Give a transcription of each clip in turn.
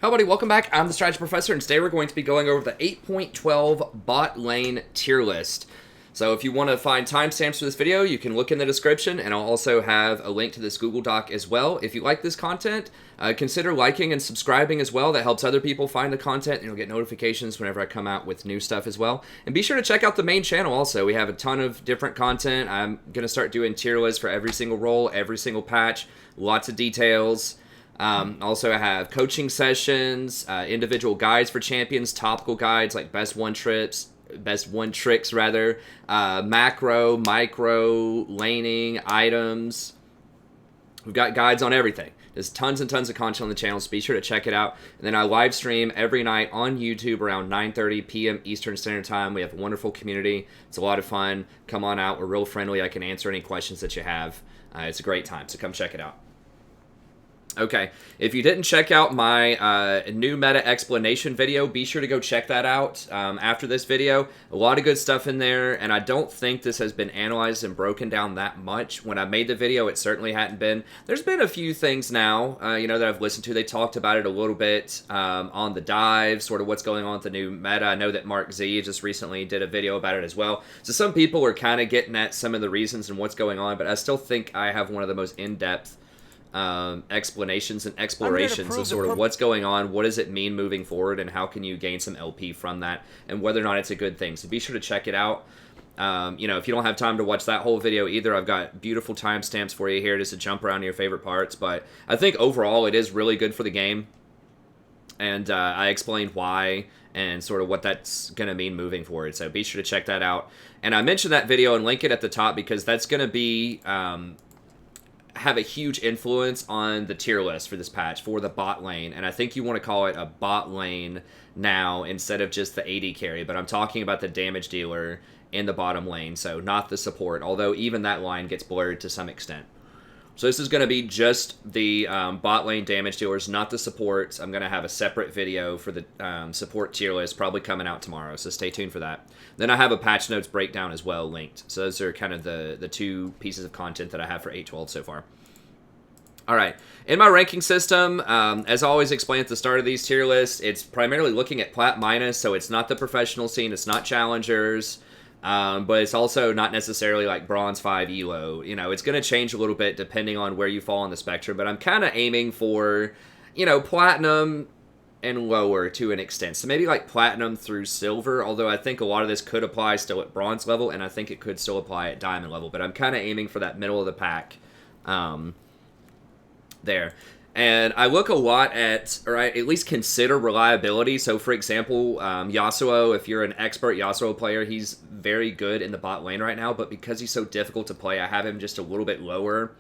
Hello buddy, welcome back. I'm the Strategy Professor, and today we're going to be going over the 8.12 bot lane tier list. So if you want to find timestamps for this video, you can look in the description, and I'll also have a link to this Google Doc as well. If you like this content, consider liking and subscribing as well. That helps other people find the content, and you'll get notifications whenever I come out with new stuff as well. And be sure to check out the main channel also. We have a ton of different content. I'm going to start doing tier lists for every single role, every single patch, lots of details. Also, I have coaching sessions, individual guides for champions, topical guides like best one tricks, macro, micro, laning, items. We've got guides on everything. There's tons and tons of content on the channel, so be sure to check it out. And then I live stream every night on YouTube around 9:30 p.m. Eastern Standard Time. We have a wonderful community. It's a lot of fun. Come on out. We're real friendly. I can answer any questions that you have. It's a great time, so come check it out. Okay, if you didn't check out my new meta explanation video, be sure to go check that out after this video. A lot of good stuff in there, and I don't think this has been analyzed and broken down that much. When I made the video, it certainly hadn't been. There's been a few things now, that I've listened to. They talked about it a little bit on the dive, sort of what's going on with the new meta. I know that Mark Z just recently did a video about it as well. So some people are kind of getting at some of the reasons and what's going on, but I still think I have one of the most in-depth explanations and explorations of sort of what's going on, what does it mean moving forward, and how can you gain some LP from that, and whether or not it's a good thing. So be sure to check it out. If you don't have time to watch that whole video either, I've got beautiful timestamps for you here just to jump around to your favorite parts. But I think overall it is really good for the game, and I explained why and sort of what that's going to mean moving forward. So be sure to check that out. And I mentioned that video and link it at the top because that's going to be have a huge influence on the tier list for this patch for the bot lane, and I think you want to call it a bot lane now instead of just the AD carry, but I'm talking about the damage dealer in the bottom lane, so not the support, although even that line gets blurred to some extent. So this is going to be just the bot lane damage dealers, not the supports. I'm going to have a separate video for the support tier list, probably coming out tomorrow, so stay tuned for that. Then I have a patch notes breakdown as well linked. So those are kind of the two pieces of content that I have for 8.12 so far. All right, in my ranking system, as I always explain at the start of these tier lists, it's primarily looking at plat minus, so it's not the professional scene, it's not challengers, but it's also not necessarily like bronze 5 elo. It's going to change a little bit depending on where you fall on the spectrum, but I'm kind of aiming for, platinum and lower to an extent. So maybe like platinum through silver, although I think a lot of this could apply still at bronze level, and I think it could still apply at diamond level, but I'm kind of aiming for that middle of the pack there. And I look a lot at, or I at least consider reliability. So for example, Yasuo, if you're an expert Yasuo player, he's very good in the bot lane right now, but because he's so difficult to play, I have him just a little bit lower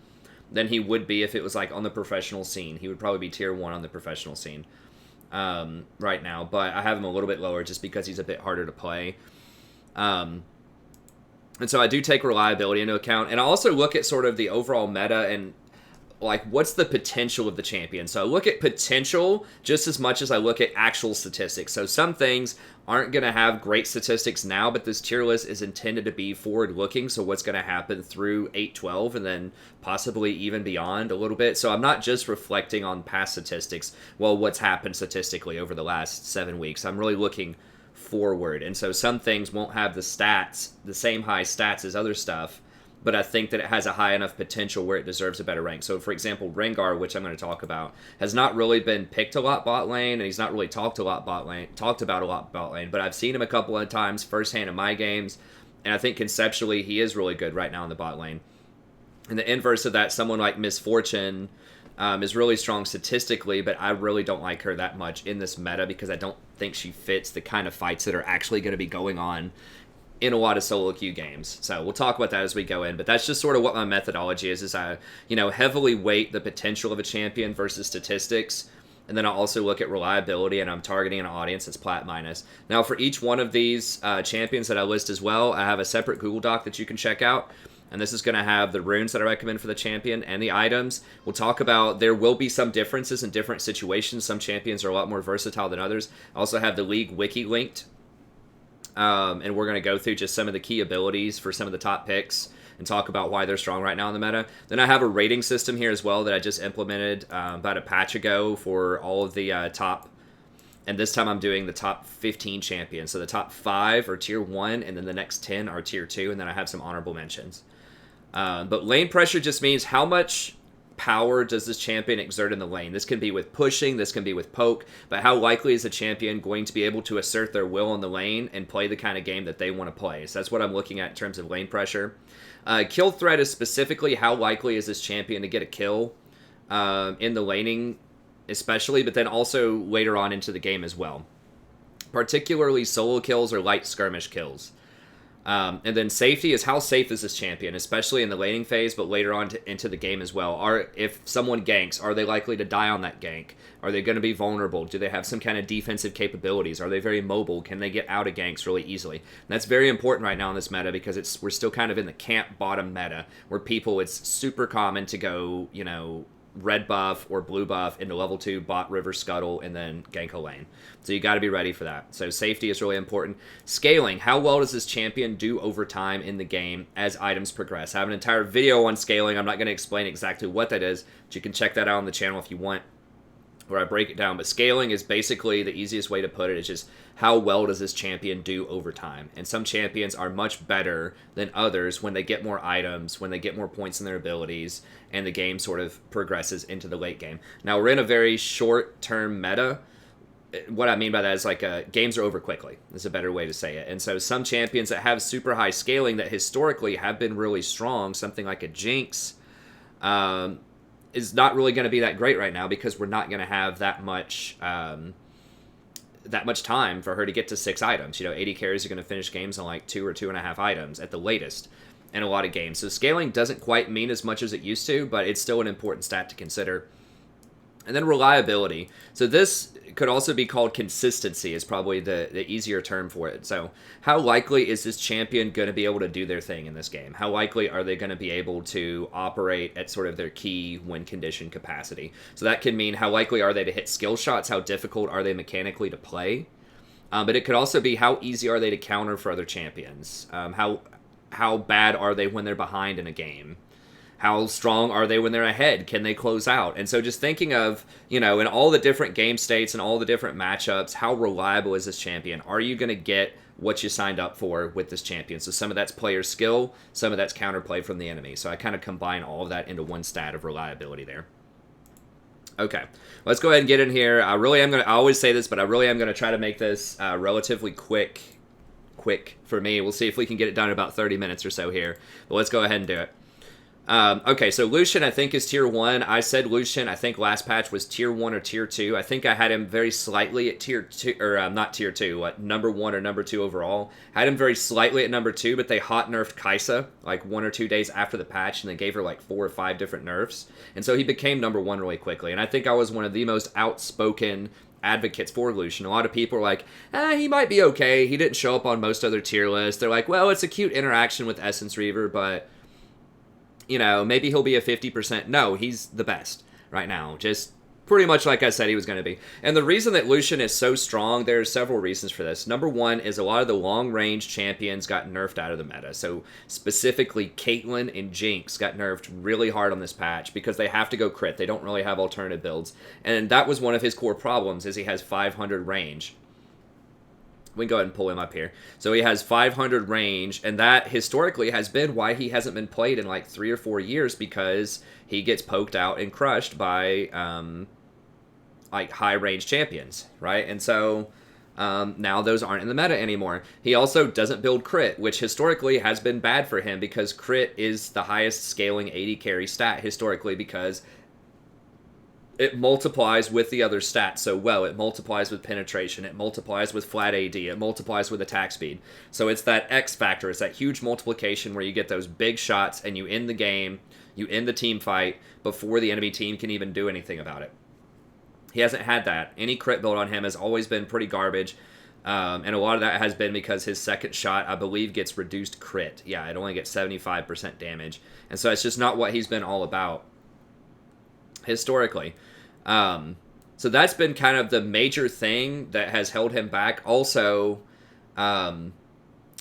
than he would be if it was like on the professional scene. He would probably be tier 1 on the professional scene right now, but I have him a little bit lower just because he's a bit harder to play. And so I do take reliability into account, and I also look at sort of the overall meta and like what's the potential of the champion. So I look at potential just as much as I look at actual statistics. So some things aren't going to have great statistics now, but this tier list is intended to be forward looking, so what's going to happen through 8.12 and then possibly even beyond a little bit. So I'm not just reflecting on past statistics, what's happened statistically over the last 7 weeks. I'm really looking forward, and so some things won't have the same high stats as other stuff, but I think that it has a high enough potential where it deserves a better rank. So, for example, Rengar, which I'm going to talk about, has not really been picked a lot bot lane, and he's not really talked about a lot bot lane, but I've seen him a couple of times firsthand in my games, and I think conceptually he is really good right now in the bot lane. And the inverse of that, someone like Misfortune is really strong statistically, but I really don't like her that much in this meta because I don't think she fits the kind of fights that are actually going to be going on in a lot of solo queue games. So we'll talk about that as we go in, but that's just sort of what my methodology is I, heavily weight the potential of a champion versus statistics, and then I also look at reliability, and I'm targeting an audience that's plat minus. Now for each one of these champions that I list as well, I have a separate Google Doc that you can check out, and this is going to have the runes that I recommend for the champion and the items. We'll talk about, there will be some differences in different situations. Some champions are a lot more versatile than others. I also have the League Wiki linked, and we're going to go through just some of the key abilities for some of the top picks and talk about why they're strong right now in the meta. Then I have a rating system here as well that I just implemented about a patch ago for all of the top And this time I'm doing the top 15 champions. So the top 5 are tier 1, and then the next 10 are tier 2, and then I have some honorable mentions. But lane pressure just means how much power does this champion exert in the lane. This can be with pushing, this can be with poke, but how likely is a champion going to be able to assert their will in the lane and play the kind of game that they want to play? So that's what I'm looking at in terms of lane pressure. Kill threat is specifically how likely is this champion to get a kill in the laning especially, but then also later on into the game as well. Particularly solo kills or light skirmish kills. And then safety is how safe is this champion, especially in the laning phase, but later on into the game as well. If someone ganks, are they likely to die on that gank? Are they going to be vulnerable? Do they have some kind of defensive capabilities? Are they very mobile? Can they get out of ganks really easily? And that's very important right now in this meta because we're still kind of in the camp bottom meta where it's super common to go, red buff or blue buff into level 2 bot river scuttle and then gank a lane. So you got to be ready for that. So safety is really important. Scaling, how well does this champion do over time in the game as items progress? I have an entire video on scaling. I'm not going to explain exactly what that is, but you can check that out on the channel if you want, where I break it down. But scaling is basically the easiest way to put it. It's just how well does this champion do over time. And some champions are much better than others when they get more items, when they get more points in their abilities, and the game sort of progresses into the late game. Now, we're in a very short-term meta. What I mean by that is games are over quickly. That's a better way to say it. And so some champions that have super high scaling that historically have been really strong, something like a Jinx, is not really going to be that great right now because we're not going to have that much time for her to get to 6 items. AD carries are going to finish games on 2 or 2.5 items at the latest in a lot of games. So scaling doesn't quite mean as much as it used to, but it's still an important stat to consider. And then reliability. So this could also be called consistency is probably the easier term for it. So how likely is this champion going to be able to do their thing in this game? How likely are they going to be able to operate at sort of their key win condition capacity? So that can mean how likely are they to hit skill shots? How difficult are they mechanically to play? But it could also be how easy are they to counter for other champions? How bad are they when they're behind in a game? How strong are they when they're ahead? Can they close out? And so just thinking of, in all the different game states and all the different matchups, how reliable is this champion? Are you going to get what you signed up for with this champion? So some of that's player skill, some of that's counterplay from the enemy. So I kind of combine all of that into one stat of reliability there. Okay, let's go ahead and get in here. I always say this, but I really am going to try to make this relatively quick for me. We'll see if we can get it done in about 30 minutes or so here. But let's go ahead and do it. Okay, so Lucian, I think, is tier 1. I said Lucian, I think last patch was tier 1 or tier 2. I think I had him very slightly at tier 2, or not tier 2, number 1 or number 2 overall. I had him very slightly at number 2, but they hot nerfed Kaisa 1 or 2 days after the patch, and they gave her 4 or 5 different nerfs. And so he became number 1 really quickly. And I think I was one of the most outspoken advocates for Lucian. A lot of people are like, he might be okay. He didn't show up on most other tier lists. They're like, well, it's a cute interaction with Essence Reaver, but maybe he'll be a 50%. No, he's the best right now. Just pretty much like I said he was going to be. And the reason that Lucian is so strong, there are several reasons for this. Number one is a lot of the long-range champions got nerfed out of the meta. So specifically, Caitlyn and Jinx got nerfed really hard on this patch because they have to go crit. They don't really have alternative builds. And that was one of his core problems, is he has 500 range. We can go ahead and pull him up here. So he has 500 range, and that historically has been why he hasn't been played in 3 or 4 years, because he gets poked out and crushed by high range champions, right? And so now those aren't in the meta anymore. He also doesn't build crit, which historically has been bad for him because crit is the highest scaling AD carry stat historically, because it multiplies with the other stats so well. It multiplies with penetration. It multiplies with flat AD. It multiplies with attack speed. So it's that X factor. It's that huge multiplication where you get those big shots and you end the game, you end the team fight before the enemy team can even do anything about it. He hasn't had that. Any crit build on him has always been pretty garbage. And a lot of that has been because his second shot, I believe, gets reduced crit. Yeah, it only gets 75% damage. And so it's just not what he's been all about historically. So that's been kind of the major thing that has held him back. Also,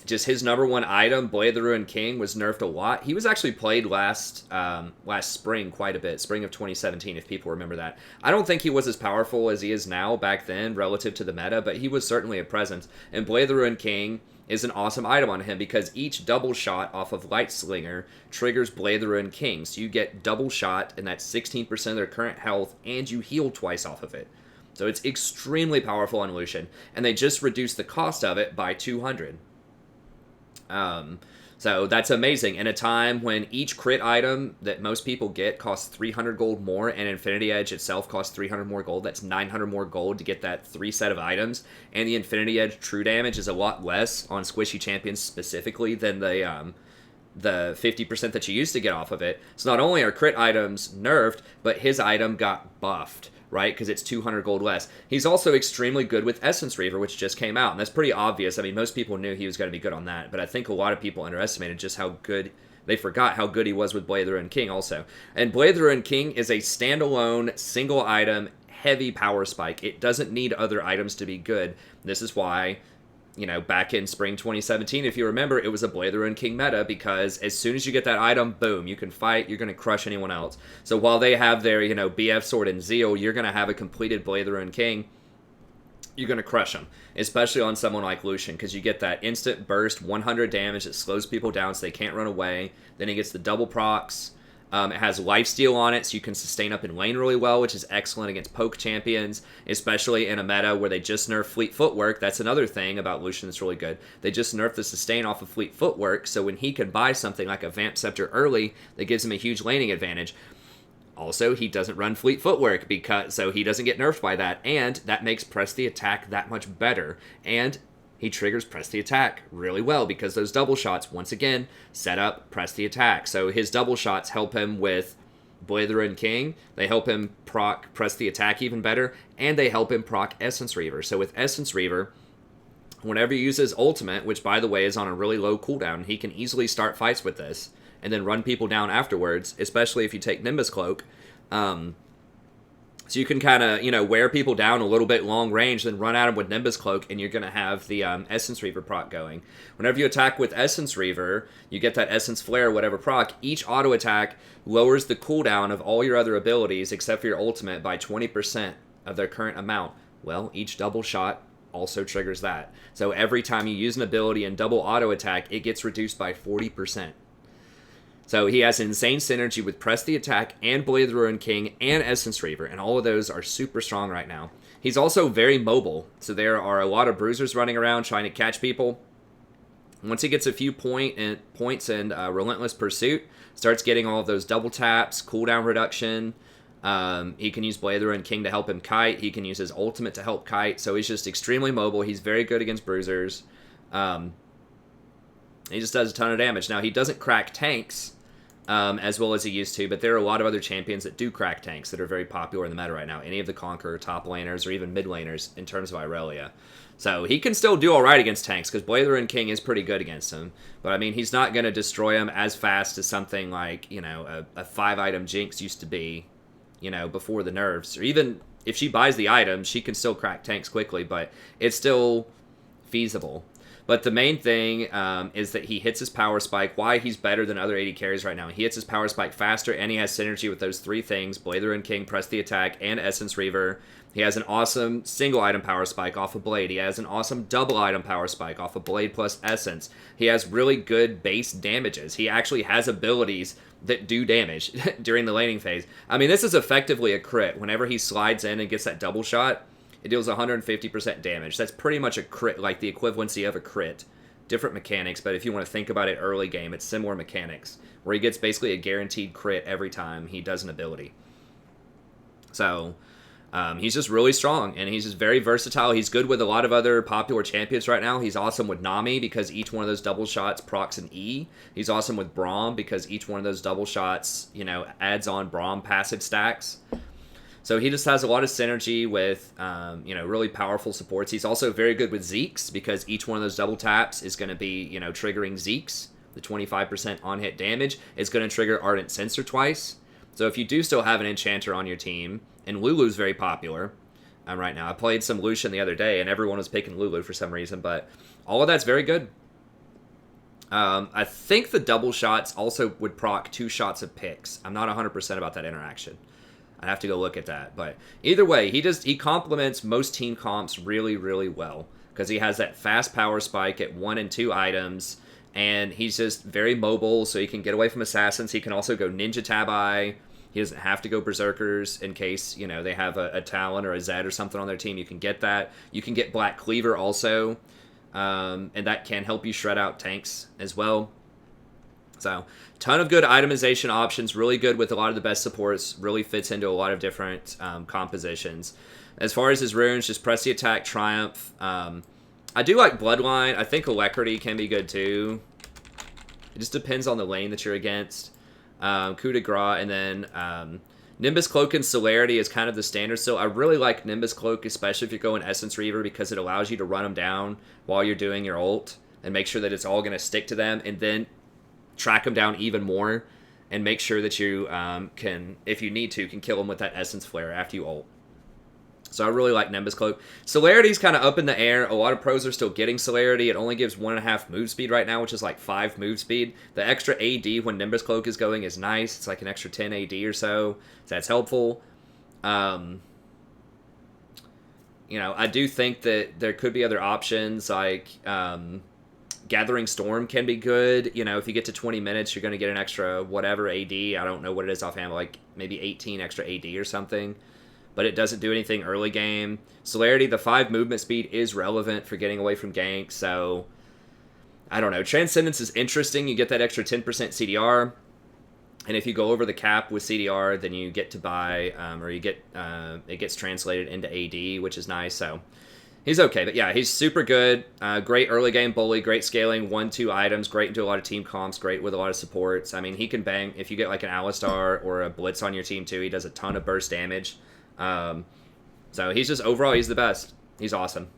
just his number one item, Blade of the Ruined King, was nerfed a lot. He was actually played last spring quite a bit, spring of 2017, if people remember that. I don't think he was as powerful as he is now back then relative to the meta, but he was certainly a presence. And Blade of the Ruined King is an awesome item on him because each double shot off of Light Slinger triggers Blade of the Ruined King. So you get double shot, and that's 16% of their current health, and you heal twice off of it. So it's extremely powerful on Lucian, and they just reduced the cost of it by 200. So that's amazing. In a time when each crit item that most people get costs 300 gold more, and Infinity Edge itself costs 300 more gold, that's 900 more gold to get that 3 set of items, and the Infinity Edge true damage is a lot less on squishy champions specifically than the 50% that you used to get off of it. So not only are crit items nerfed, but his item got buffed, right? Because it's 200 gold less. He's also extremely good with Essence Reaver, which just came out, and that's pretty obvious. I mean, most people knew he was going to be good on that, but I think a lot of people underestimated just how good, they forgot how good he was with Blade of the Ruined King also. And Blade of the Ruined King is a standalone, single item, heavy power spike. It doesn't need other items to be good. This is why, you know, back in spring 2017, if you remember, it was a Blade of the Ruined King meta, because as soon as you get that item, boom, you can fight, you're going to crush anyone else. So while they have their, you know, BF Sword and Zeal, you're going to have a completed Blade of the Ruined King, you're going to crush them, especially on someone like Lucian, because you get that instant burst, 100 damage that slows people down so they can't run away. Then he gets the double procs. It has lifesteal on it, so you can sustain up in lane really well, which is excellent against poke champions, especially in a meta where they just nerf Fleet Footwork. That's another thing about Lucian that's really good. They just nerf the sustain off of Fleet Footwork, so when he can buy something like a Vamp Scepter early, that gives him a huge laning advantage. Also, he doesn't run Fleet Footwork, so he doesn't get nerfed by that, and that makes Press the Attack that much better. And he triggers Press the Attack really well because those double shots, once again, set up Press the Attack. So his double shots help him with Blade of the Ruined King, they help him proc Press the Attack even better, and they help him proc Essence Reaver. So with Essence Reaver, whenever he uses Ultimate, which by the way is on a really low cooldown, he can easily start fights with this and then run people down afterwards, especially if you take Nimbus Cloak. So you can kind of, you know, wear people down a little bit long range, then run at them with Nimbus Cloak, and you're going to have the Essence Reaver proc going. Whenever you attack with Essence Reaver, you get that Essence Flare, whatever proc. Each auto attack lowers the cooldown of all your other abilities, except for your ultimate, by 20% of their current amount. Well, each double shot also triggers that. So every time you use an ability and double auto attack, it gets reduced by 40%. So he has insane synergy with Press the Attack and Blade of the Ruined King and Essence Reaver, and all of those are super strong right now. He's also very mobile, so there are a lot of bruisers running around trying to catch people. Once he gets a few points in Relentless Pursuit, starts getting all of those double taps, cooldown reduction. He can use Blade of the Ruined King to help him kite. He can use his ultimate to help kite, so he's just extremely mobile. He's very good against bruisers. He just does a ton of damage. Now, he doesn't crack tanks as well as he used to, but there are a lot of other champions that do crack tanks that are very popular in the meta right now. Any of the Conqueror top laners or even mid laners in terms of Irelia. So he can still do all right against tanks because Blade of the Ruined King is pretty good against him. But, I mean, he's not going to destroy him as fast as something like, you know, a 5-item Jinx used to be, you know, before the nerfs. Or even if she buys the item, she can still crack tanks quickly, but it's still feasible. But the main thing is that he hits his power spike. Why he's better than other AD carries right now. He hits his power spike faster, and he has synergy with those three things, Blade of the Ruined King, Press the Attack, and Essence Reaver. He has an awesome single-item power spike off of Blade. He has an awesome double-item power spike off of Blade plus Essence. He has really good base damages. He actually has abilities that do damage during the laning phase. I mean, this is effectively a crit. Whenever he slides in and gets that double shot, it deals 150% damage. That's pretty much a crit, like the equivalency of a crit. Different mechanics, but if you want to think about it early game, it's similar mechanics, where he gets basically a guaranteed crit every time he does an ability. So, he's just really strong, and he's just very versatile. He's good with a lot of other popular champions right now. He's awesome with Nami, because each one of those double shots procs an E. He's awesome with Braum, because each one of those double shots, you know, adds on Braum passive stacks. So he just has a lot of synergy with, you know, really powerful supports. He's also very good with Zeke's, because each one of those double taps is going to be, you know, triggering Zeke's. The 25% on-hit damage is going to trigger Ardent Censer twice. So if you do still have an Enchanter on your team, and Lulu's very popular right now. I played some Lucian the other day, and everyone was picking Lulu for some reason, but all of that's very good. I think the double shots also would proc 2 shots of picks. I'm not 100% about that interaction. I have to go look at that. But either way, he complements most team comps really, really well because he has that fast power spike at 1 and 2 items, and he's just very mobile, so he can get away from assassins. He can also go Ninja Tabi. He doesn't have to go Berserkers in case, you know, they have a Talon or a Zed or something on their team. You can get that. You can get Black Cleaver also, and that can help you shred out tanks as well. So, ton of good itemization options, really good with a lot of the best supports, really fits into a lot of different compositions. As far as his runes, just press the attack, Triumph. I do like Bloodline. I think Alacrity can be good too. It just depends on the lane that you're against. Coup de Grace, and then Nimbus Cloak and Celerity is kind of the standard still. I really like Nimbus Cloak, especially if you're going Essence Reaver, because it allows you to run them down while you're doing your ult and make sure that it's all going to stick to them, and then track them down even more and make sure that you can, if you need to, can kill them with that Essence Flare after you ult. So I really like Nimbus Cloak. Celerity's kind of up in the air. A lot of pros are still getting Celerity. It only gives 1.5 move speed right now, which is like 5 move speed. The extra AD when Nimbus Cloak is going is nice. It's like an extra 10 AD or so. So that's helpful. You know, I do think that there could be other options like Gathering Storm can be good. You know, if you get to 20 minutes, you're going to get an extra whatever AD. I don't know what it is offhand, but like maybe 18 extra AD or something. But it doesn't do anything early game. Celerity, the 5 movement speed is relevant for getting away from ganks, so I don't know. Transcendence is interesting. You get that extra 10% CDR, and if you go over the cap with CDR, then you get to buy, or you get, it gets translated into AD, which is nice, so he's okay. But yeah, he's super good. Great early game bully, great scaling, 1-2 items, great into a lot of team comps, great with a lot of supports. I mean, he can bang, if you get like an Alistar or a Blitz on your team too, he does a ton of burst damage. So he's just, overall, he's the best. He's awesome.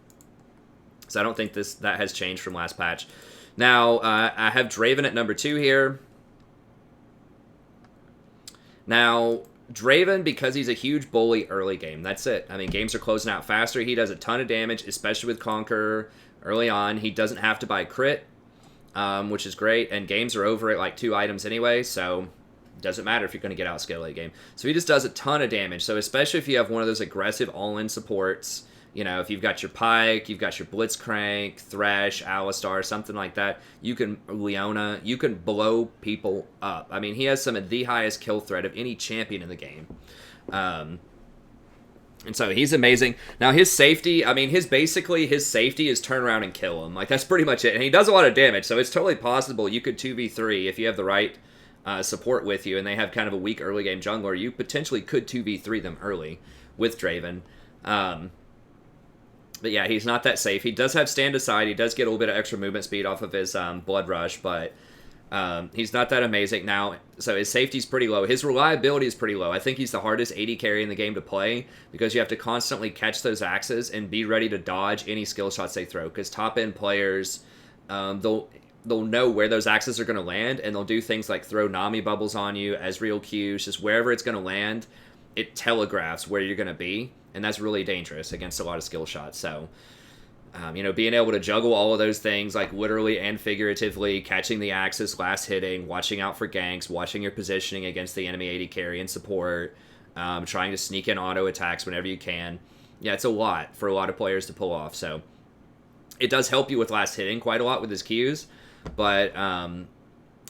So I don't think that has changed from last patch. Now, I have Draven at number 2 here. Now, Draven, because he's a huge bully early game, that's it. I mean, games are closing out faster. He does a ton of damage, especially with Conqueror early on. He doesn't have to buy crit, which is great, and games are over at like 2 items anyway, so doesn't matter if you're going to get outscaled late game. So he just does a ton of damage. So especially if you have one of those aggressive all-in supports, you know, if you've got your Pike, you've got your Blitzcrank, Thresh, Alistar, something like that, you can, Leona, you can blow people up. I mean, he has some of the highest kill threat of any champion in the game. And so he's amazing. Now his safety, I mean, his safety is turn around and kill him. Like, that's pretty much it. And he does a lot of damage, so it's totally possible you could 2v3 if you have the right support with you, and they have kind of a weak early game jungler. You potentially could 2v3 them early with Draven. But yeah, he's not that safe. He does have stand aside. He does get a little bit of extra movement speed off of his Blood Rush, but he's not that amazing. Now, so his safety's pretty low. His reliability is pretty low. I think he's the hardest AD carry in the game to play because you have to constantly catch those axes and be ready to dodge any skill shots they throw, because top-end players, they'll know where those axes are going to land, and they'll do things like throw Nami bubbles on you, Ezreal Qs, just wherever it's going to land, it telegraphs where you're going to be, and that's really dangerous against a lot of skill shots. So, you know, being able to juggle all of those things, like literally and figuratively, catching the axis, last hitting, watching out for ganks, watching your positioning against the enemy AD carry and support, trying to sneak in auto attacks whenever you can. Yeah, it's a lot for a lot of players to pull off, so it does help you with last hitting quite a lot with his Qs. But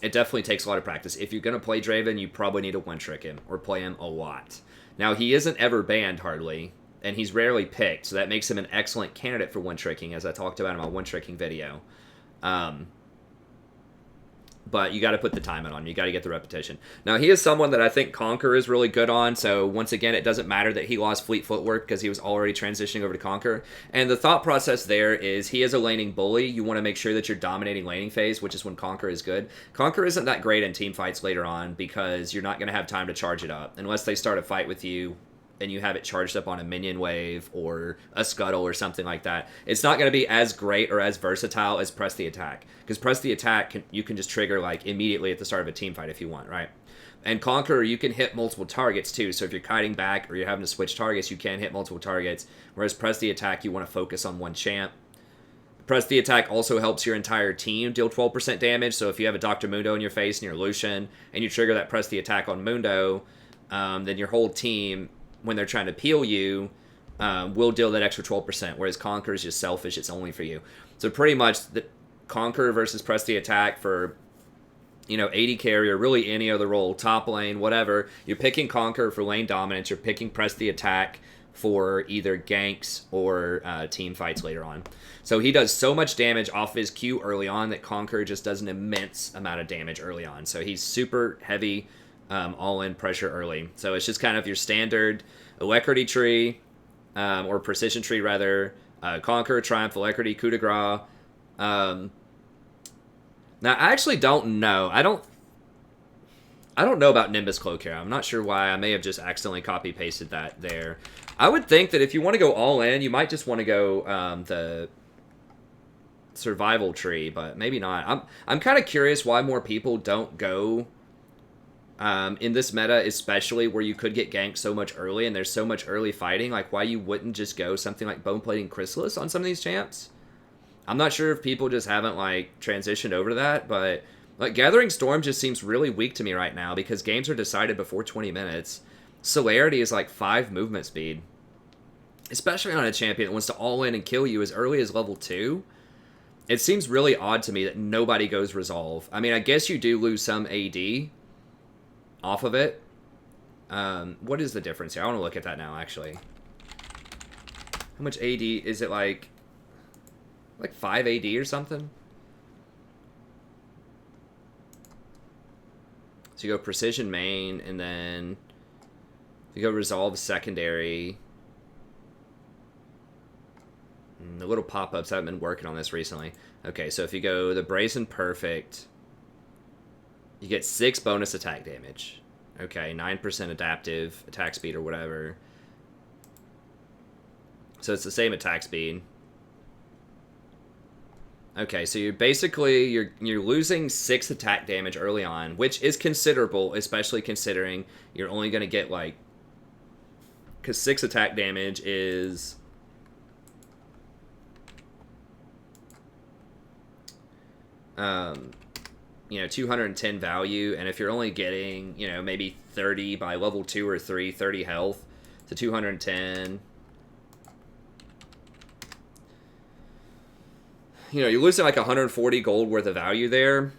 it definitely takes a lot of practice. If you're going to play Draven, you probably need to one-trick him or play him a lot. Now, he isn't ever banned, hardly, and he's rarely picked, so that makes him an excellent candidate for one-tricking, as I talked about in my one-tricking video. But you got to put the time in on him. You got to get the repetition. Now, he is someone that I think Conquer is really good on. So, once again, it doesn't matter that he lost Fleet Footwork because he was already transitioning over to Conquer. And the thought process there is he is a laning bully. You want to make sure that you're dominating laning phase, which is when Conquer is good. Conquer isn't that great in team fights later on because you're not going to have time to charge it up unless they start a fight with you and you have it charged up on a minion wave or a scuttle or something like that. It's not going to be as great or as versatile as Press the Attack. Because Press the Attack, you can just trigger like immediately at the start of a team fight if you want, right? And Conqueror, you can hit multiple targets too. So if you're kiting back or you're having to switch targets, you can hit multiple targets. Whereas Press the Attack, you want to focus on one champ. Press the attack also helps your entire team deal 12% damage. So if you have a Dr. Mundo in your face and you're Lucian, and you trigger that press the attack on Mundo, then your whole team, when they're trying to peel you, will deal that extra 12%. Whereas Conquer is just selfish; it's only for you. So pretty much the Conquer versus press the attack for, AD carry or really any other role, top lane, whatever. You're picking Conquer for lane dominance. You're picking press the attack for either ganks or team fights later on. So he does so much damage off his Q early on that Conquer just does an immense amount of damage early on. So he's super heavy all-in pressure early. So it's just kind of your standard Alacrity tree, or Precision tree rather, Conquer, Triumph, Alacrity, Coup de Grace. Now I actually don't know. I don't know about Nimbus Cloak here. I'm not sure why. I may have just accidentally copy-pasted that there. I would think that if you want to go all in, you might just want to go the survival tree, but maybe not. I'm kind of curious why more people don't go in this meta, especially where you could get ganked so much early and there's so much early fighting. Like, why you wouldn't just go something like Bone Plating Chrysalis on some of these champs. I'm not sure if people just haven't transitioned over to that, but Gathering Storm just seems really weak to me right now because games are decided before 20 minutes. Celerity is 5 movement speed, especially on a champion that wants to all in and kill you as early as level 2. It seems really odd to me that nobody goes Resolve. I mean, I guess you do lose some AD off of it. What is the difference here? I want to look at that now, actually. How much AD? Is it like 5 AD or something? So you go Precision main, and then you go Resolve secondary. The little pop-ups, I haven't been working on this recently. Okay, so if you go the Brazen Perfect, you get 6 bonus attack damage. Okay, 9% adaptive attack speed or whatever. So it's the same attack speed. Okay, so you're basically you're losing 6 attack damage early on, which is considerable, especially considering you're only going to get because 6 attack damage is 210 value, and if you're only getting, maybe 30 by level 2 or 3, 30 health to 210, you're losing 140 gold worth of value there,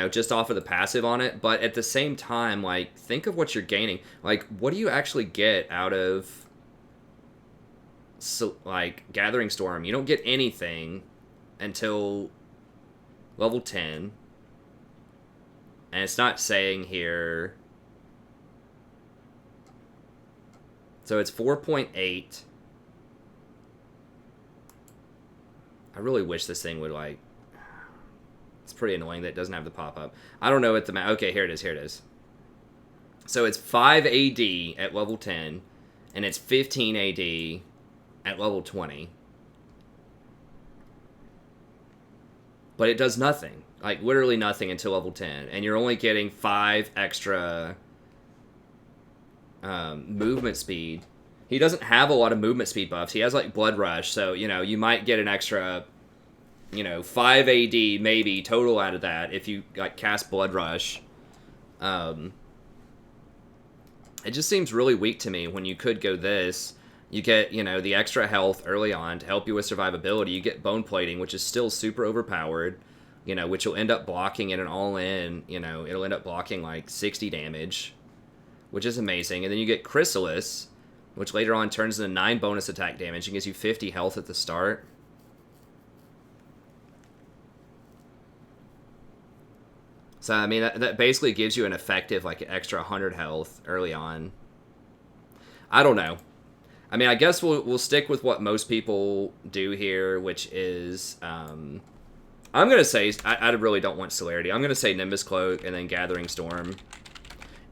just off of the passive on it. But at the same time, think of what you're gaining. What do you actually get out of, Gathering Storm? You don't get anything until level 10, and it's not saying here, so it's 4.8. I really wish this thing would it's pretty annoying that it doesn't have the pop-up. I don't know what the okay, here it is. So it's 5 AD at level 10, and it's 15 AD at level 20. But it does nothing. Literally nothing until level 10. And you're only getting 5 extra movement speed. He doesn't have a lot of movement speed buffs. He has, Blood Rush. So, you might get an extra, 5 AD maybe total out of that if you, cast Blood Rush. It just seems really weak to me when you could go this. You get, the extra health early on to help you with survivability. You get Bone Plating, which is still super overpowered, which will end up blocking in an all-in, it'll end up blocking 60 damage, which is amazing. And then you get Chrysalis, which later on turns into 9 bonus attack damage and gives you 50 health at the start. So, I mean, that basically gives you an effective, extra 100 health early on. I don't know. I mean, I guess we'll stick with what most people do here, which is, I'm going to say, I really don't want Celerity. I'm going to say Nimbus Cloak and then Gathering Storm.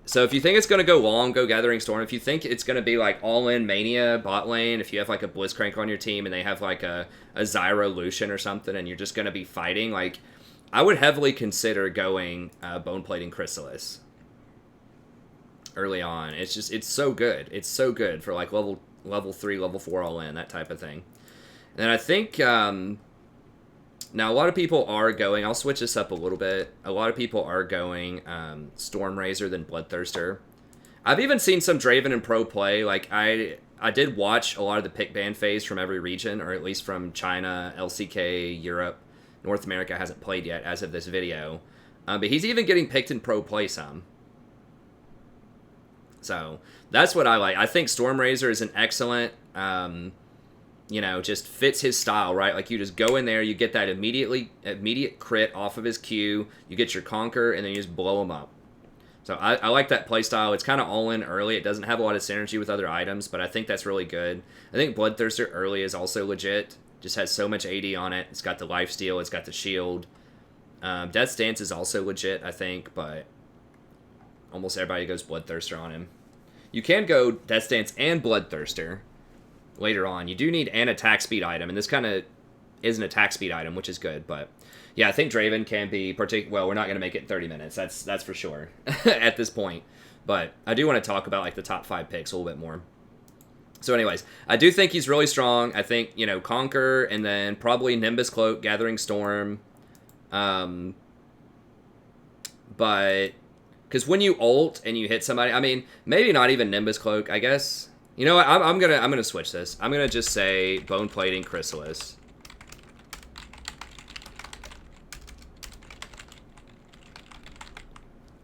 So if you think it's going to go long, go Gathering Storm. If you think it's going to be all-in Mania bot lane, if you have a Blitzcrank on your team and they have a Xayah Lucian or something and you're just going to be fighting, I would heavily consider going Bone Plating Chrysalis early on. It's so good. It's so good for level 3, level 4 all-in, that type of thing. And I think now a lot of people are going. I'll switch this up a little bit. A lot of people are going Stormrazor than Bloodthirster. I've even seen some Draven in pro play. Like I did watch a lot of the pick ban phase from every region, or at least from China, LCK, Europe, North America hasn't played yet as of this video. But he's even getting picked in pro play some. So that's what I like. I think Stormrazor is an excellent, just fits his style, right? Like you just go in there, you get that immediate crit off of his Q, you get your Conquer, and then you just blow him up. So I like that playstyle. It's kind of all in early. It doesn't have a lot of synergy with other items, but I think that's really good. I think Bloodthirster early is also legit. Just has so much AD on it. It's got the lifesteal. It's got the shield. Death's Dance is also legit, I think, but almost everybody goes Bloodthirster on him. You can go Death's Dance and Bloodthirster later on. You do need an attack speed item, and this kind of is an attack speed item, which is good, but yeah, I think Draven can be well, we're not going to make it 30 minutes. That's for sure at this point. But I do want to talk about like the top 5 picks a little bit more. So anyways, I do think he's really strong. I think, Conquer and then probably Nimbus Cloak, Gathering Storm. But because when you ult and you hit somebody, I mean, maybe not even Nimbus Cloak, I guess. You know what? I'm gonna switch this. I'm gonna just say Bone Plating Chrysalis.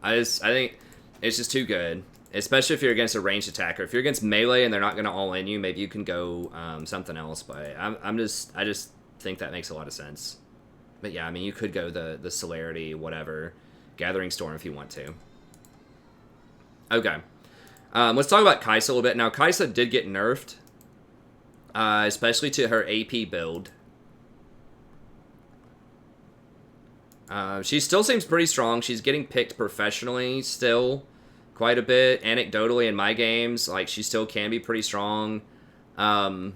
I think it's just too good, especially if you're against a ranged attacker. If you're against melee and they're not going to all in you, maybe you can go something else. But I just think that makes a lot of sense. But yeah, I mean, you could go the Celerity, whatever, Gathering Storm if you want to. Okay, let's talk about Kaisa a little bit. Now, Kaisa did get nerfed, especially to her AP build. She still seems pretty strong. She's getting picked professionally still quite a bit. Anecdotally in my games, like she still can be pretty strong. I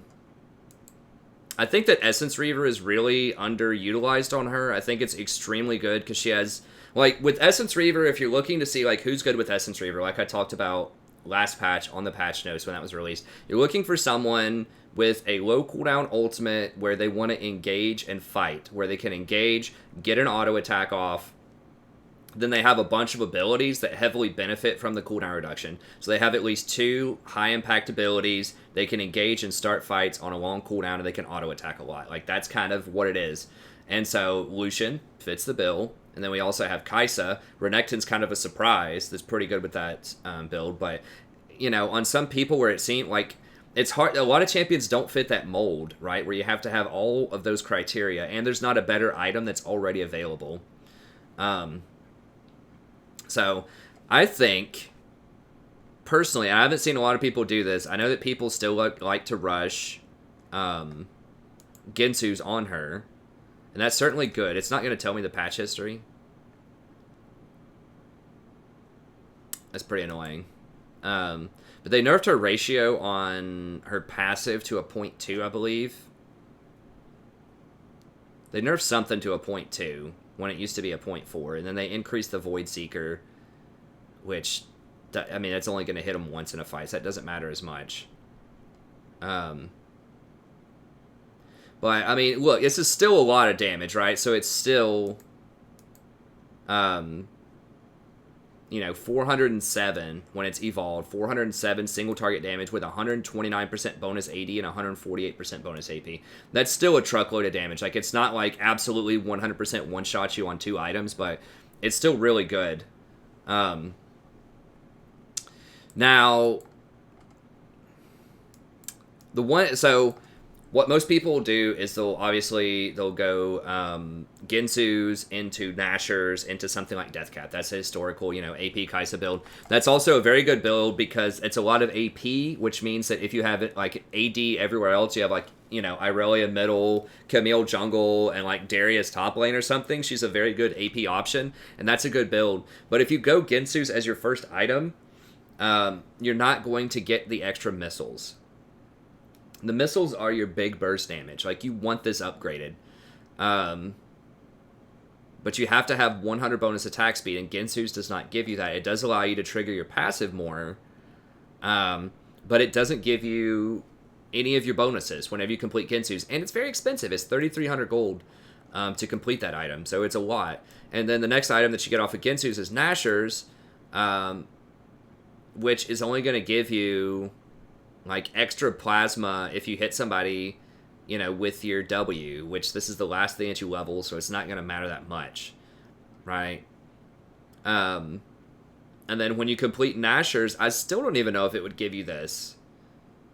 think that Essence Reaver is really underutilized on her. I think it's extremely good because she has, like with Essence Reaver, if you're looking to see like who's good with Essence Reaver, like I talked about last patch on the patch notes when that was released, you're looking for someone with a low cooldown ultimate where they want to engage and fight, where they can engage, get an auto attack off, then they have a bunch of abilities that heavily benefit from the cooldown reduction. So they have at least 2 high impact abilities, they can engage and start fights on a long cooldown, and they can auto attack a lot. Like that's kind of what it is. And so Lucian fits the bill, and then we also have Kaisa. Renekton's kind of a surprise that's pretty good with that build, but on some people where it seemed like it's hard. A lot of champions don't fit that mold, right? Where you have to have all of those criteria, and there's not a better item that's already available. So I think, personally, I haven't seen a lot of people do this. I know that people still like to rush Gensu's on her, and that's certainly good. It's not going to tell me the patch history. That's pretty annoying. But they nerfed her ratio on her passive to a 0.2, I believe. They nerfed something to a 0.2 when it used to be a 0.4, and then they increased the Void Seeker, which, I mean, that's only going to hit them once in a fight, so that doesn't matter as much. But, I mean, look, this is still a lot of damage, right? So it's still, 407 when it's evolved, 407 single target damage with 129% bonus AD and 148% bonus AP. That's still a truckload of damage. Like, it's not like absolutely 100% one-shot you on 2 items, but it's still really good. Now, what most people will do is they'll go Gensu's into Nashers into something like Deathcap. That's a historical, AP Kaisa build. That's also a very good build because it's a lot of AP, which means that if you have it like AD everywhere else, you have like, Irelia middle, Camille jungle, and like Darius top lane or something. She's a very good AP option, and that's a good build. But if you go Gensu's as your first item, you're not going to get the extra missiles. The missiles are your big burst damage. Like, you want this upgraded. But you have to have 100 bonus attack speed, and Gensu's does not give you that. It does allow you to trigger your passive more, but it doesn't give you any of your bonuses whenever you complete Ginsu's. And it's very expensive. It's 3,300 gold to complete that item. So it's a lot. And then the next item that you get off of Ginsu's is Nashor's, which is only going to give you like extra plasma if you hit somebody, you know, with your W, which this is the last thing that you level, so it's not going to matter that much, right? And then when you complete Nashor's, I still don't even know if it would give you this,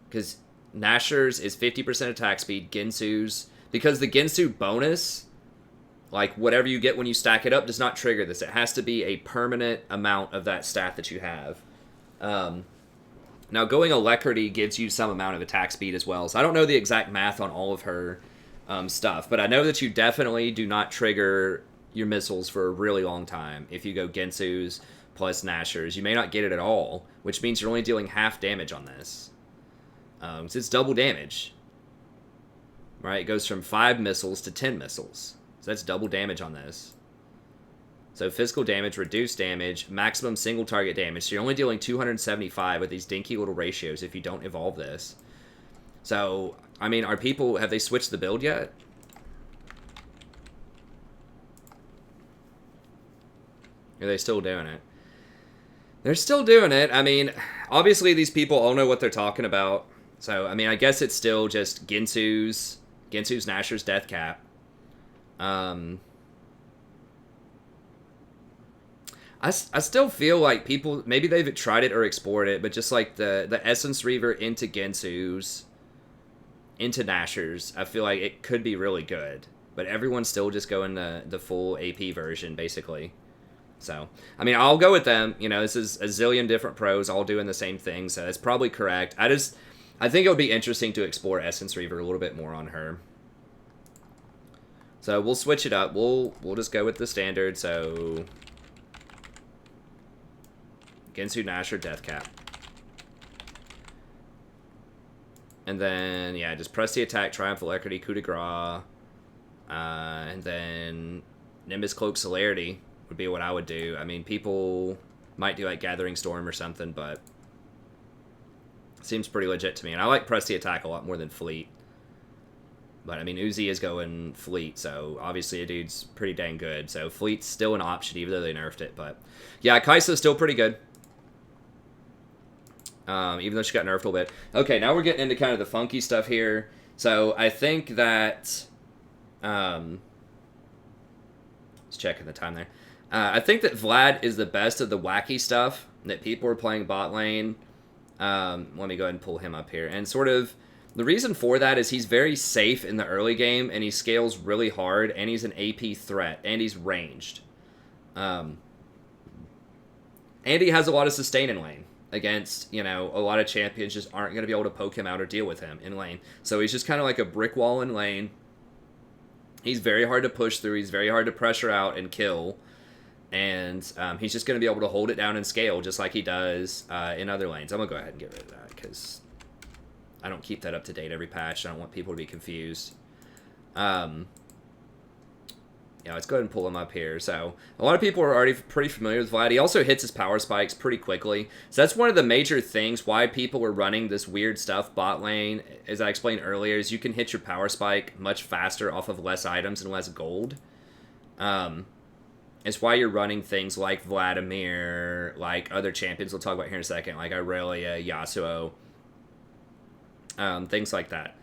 because Nashor's is 50% attack speed, Ginsu's, because the Ginsu bonus, like whatever you get when you stack it up, does not trigger this. It has to be a permanent amount of that stat that you have. Now, going Alacrity gives you some amount of attack speed as well, so I don't know the exact math on all of her stuff, but I know that you definitely do not trigger your missiles for a really long time if you go Ginsu's plus Nashor's. You may not get it at all, which means you're only dealing half damage on this. So it's double damage, right? It goes from 5 missiles to 10 missiles, so that's double damage on this. So physical damage, reduced damage, maximum single target damage. So you're only dealing 275 with these dinky little ratios if you don't evolve this. So, I mean, have they switched the build yet? Are they still doing it? They're still doing it. I mean, obviously these people all know what they're talking about. So, I mean, I guess it's still just Ginsu's Nashor's death cap. I still feel like people, maybe they've tried it or explored it, but just like the Essence Reaver into Ginsu's, into Nashor's, I feel like it could be really good. But everyone's still just going the full AP version, basically. So, I mean, I'll go with them. You know, this is a zillion different pros all doing the same thing, so it's probably correct. I think it would be interesting to explore Essence Reaver a little bit more on her. So we'll switch it up. We'll just go with the standard, so Ginsu Nashor death cap. And then, yeah, just press the attack, Triumph Alacrity, Coup de Grace. And then Nimbus Cloak Celerity would be what I would do. I mean, people might do like Gathering Storm or something, but it seems pretty legit to me. And I like press the attack a lot more than Fleet. But, I mean, Uzi is going Fleet, so obviously a dude's pretty dang good. So Fleet's still an option, even though they nerfed it. But, yeah, Kaisa's still pretty good. Even though she got nerfed a little bit. Okay, now we're getting into kind of the funky stuff here. So I think that... let's check in the time there. I think that Vlad is the best of the wacky stuff that people are playing bot lane. Let me go ahead and pull him up here. And sort of... the reason for that is he's very safe in the early game, and he scales really hard, and he's an AP threat, and he's ranged. And he has a lot of sustain in lane against, you know, a lot of champions just aren't going to be able to poke him out or deal with him in lane. So he's just kind of like a brick wall in lane. He's very hard to push through. He's very hard to pressure out and kill. And he's just going to be able to hold it down and scale just like he does in other lanes. I'm going to go ahead and get rid of that because I don't keep that up to date every patch. I don't want people to be confused. Yeah, let's go ahead and pull him up here. So, a lot of people are already pretty familiar with Vlad. He also hits his power spikes pretty quickly. So, that's one of the major things why people are running this weird stuff bot lane, as I explained earlier, is you can hit your power spike much faster off of less items and less gold. It's why you're running things like Vladimir, like other champions we'll talk about here in a second, like Irelia, Yasuo, things like that.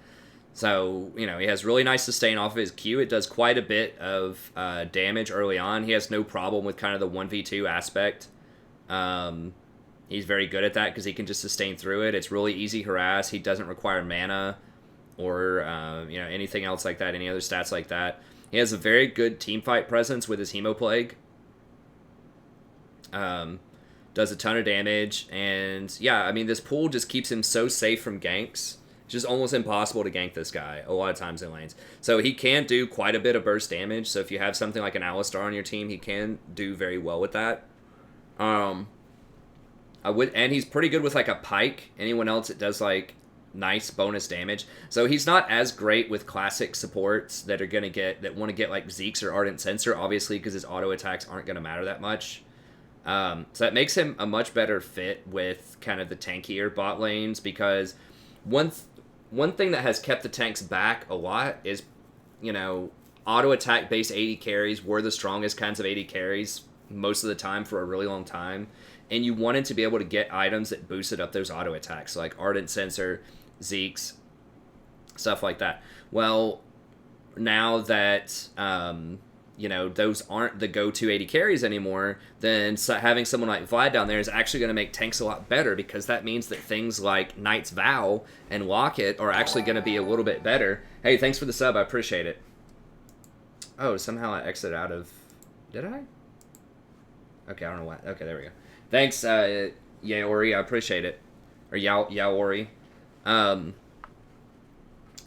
So, you know, he has really nice sustain off of his Q. It does quite a bit of damage early on. He has no problem with kind of the 1v2 aspect. He's very good at that because he can just sustain through it. It's really easy harass. He doesn't require mana or, you know, anything else like that, any other stats like that. He has a very good teamfight presence with his Hemoplague. Does a ton of damage. And, yeah, I mean, this pool just keeps him so safe from ganks. It's just almost impossible to gank this guy a lot of times in lanes. So he can do quite a bit of burst damage. So if you have something like an Alistar on your team, he can do very well with that. And he's pretty good with like a Pike. Anyone else, it does like nice bonus damage. So he's not as great with classic supports that want to get like Zeke's or Ardent Sensor, obviously, because his auto attacks aren't going to matter that much. So that makes him a much better fit with kind of the tankier bot lanes, because one thing that has kept the tanks back a lot is, you know, auto attack based AD carries were the strongest kinds of AD carries most of the time for a really long time. And you wanted to be able to get items that boosted up those auto attacks, like Ardent Censer, Zeke's, stuff like that. Well, now that you know, those aren't the go-to AD carries anymore, then having someone like Vlad down there is actually going to make tanks a lot better, because that means that things like Knight's Vow and Locket are actually going to be a little bit better. Hey, thanks for the sub. I appreciate it. Oh, somehow I exited out of... Did I? Okay, I don't know why. Okay, there we go. Thanks, Yaori. I appreciate it. Or Yaori.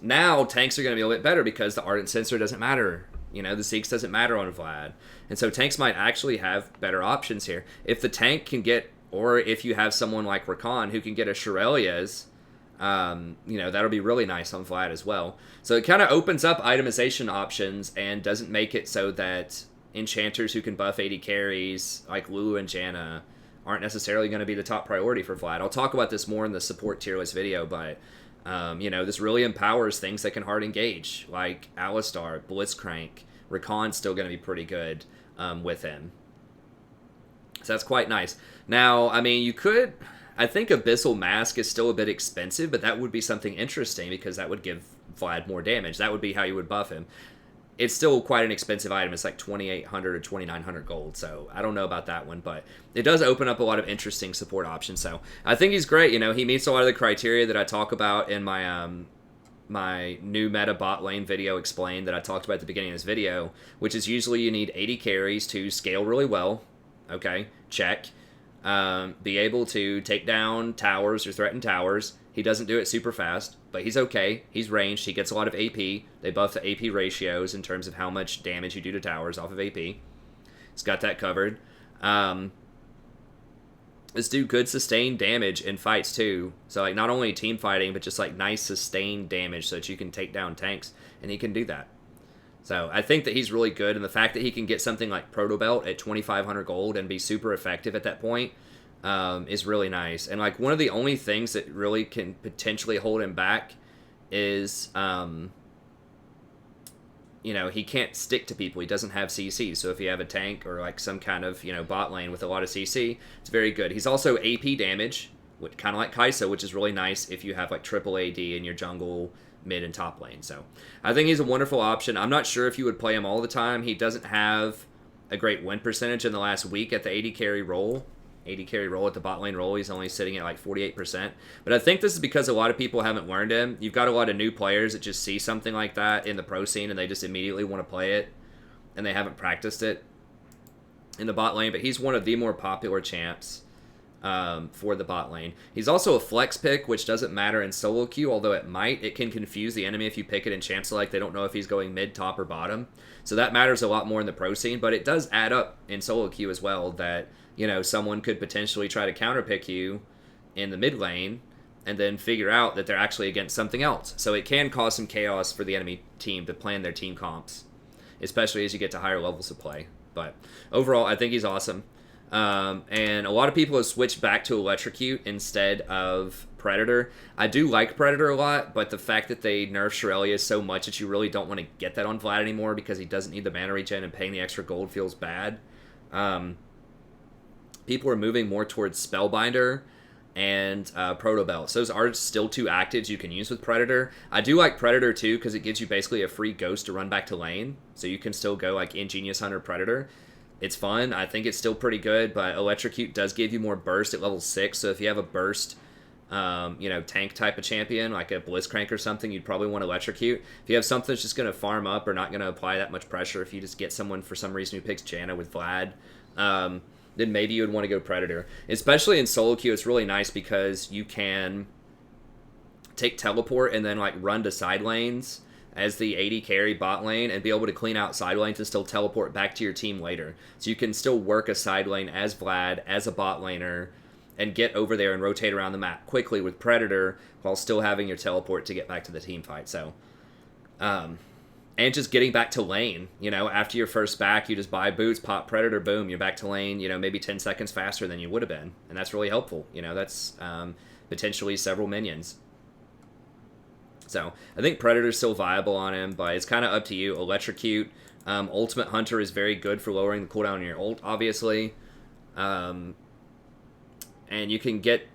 Now, tanks are going to be a little bit better because the Ardent Censer doesn't matter. You know, the Zeke's doesn't matter on Vlad. And so tanks might actually have better options here. If the tank can get, or if you have someone like Rakan who can get a Shirelia's, you know, that'll be really nice on Vlad as well. So it kind of opens up itemization options and doesn't make it so that enchanters who can buff AD carries like Lulu and Janna aren't necessarily going to be the top priority for Vlad. I'll talk about this more in the support tier list video, but... you know, this really empowers things that can hard engage, like Alistar, Blitzcrank. Rakan's still going to be pretty good with him. So that's quite nice. Now, I mean, you could... I think Abyssal Mask is still a bit expensive, but that would be something interesting because that would give Vlad more damage. That would be how you would buff him. It's still quite an expensive item. It's like 2,800 or 2,900 gold, so I don't know about that one, but it does open up a lot of interesting support options. So I think he's great. You know, he meets a lot of the criteria that I talk about in my my new meta bot lane video explained that I talked about at the beginning of this video, which is usually you need 80 carries to scale really well. Okay, check. Be able to take down towers or threaten towers. He doesn't do it super fast, but he's okay. He's ranged. He gets a lot of AP. They buff the AP ratios in terms of how much damage you do to towers off of AP. He's got that covered. Let's do good sustained damage in fights too. So like not only team fighting, but just like nice sustained damage so that you can take down tanks, and he can do that. So I think that he's really good, and the fact that he can get something like Proto Belt at 2,500 gold and be super effective at that point is really nice. And like one of the only things that really can potentially hold him back is, you know, he can't stick to people. He doesn't have CC. So if you have a tank or like some kind of, you know, bot lane with a lot of CC, it's very good. He's also AP damage, kind of like Kaisa, which is really nice if you have like triple AD in your jungle, mid, and top lane. So I think he's a wonderful option. I'm not sure if you would play him all the time. He doesn't have a great win percentage in the last week at the AD carry role. AD carry role at the bot lane role, he's only sitting at like 48%. But I think this is because a lot of people haven't learned him. You've got a lot of new players that just see something like that in the pro scene and they just immediately want to play it, and they haven't practiced it in the bot lane. But he's one of the more popular champs for the bot lane. He's also a flex pick, which doesn't matter in solo queue, although it might. It can confuse the enemy if you pick it in champ select. They don't know if he's going mid, top, or bottom. So that matters a lot more in the pro scene, but it does add up in solo queue as well that, you know, someone could potentially try to counterpick you in the mid lane and then figure out that they're actually against something else. So it can cause some chaos for the enemy team to plan their team comps, especially as you get to higher levels of play. But overall, I think he's awesome. And a lot of people have switched back to Electrocute instead of Predator. I do like Predator a lot, but the fact that they nerf Irelia so much that you really don't want to get that on Vlad anymore because he doesn't need the mana regen and paying the extra gold feels bad. People are moving more towards Spellbinder and Proto Belt. So those are still two actives you can use with Predator. I do like Predator too because it gives you basically a free ghost to run back to lane. So you can still go like Ingenious Hunter Predator. It's fun. I think it's still pretty good, but Electrocute does give you more burst at level 6. So if you have a burst, you know, tank type of champion, like a Blitzcrank or something, you'd probably want Electrocute. If you have something that's just going to farm up or not going to apply that much pressure, if you just get someone for some reason who picks Janna with Vlad, then maybe you would want to go Predator. Especially in solo queue, it's really nice because you can take teleport and then like run to side lanes as the AD carry bot lane and be able to clean out side lanes and still teleport back to your team later. So you can still work a side lane as Vlad, as a bot laner, and get over there and rotate around the map quickly with Predator while still having your teleport to get back to the team fight. So, and just getting back to lane, you know, after your first back, you just buy boots, pop Predator, boom, you're back to lane, you know, maybe 10 seconds faster than you would have been. And that's really helpful. You know, that's potentially several minions. So I think Predator's still viable on him, but it's kind of up to you. Electrocute. Ultimate Hunter is very good for lowering the cooldown on your ult, obviously. And you can get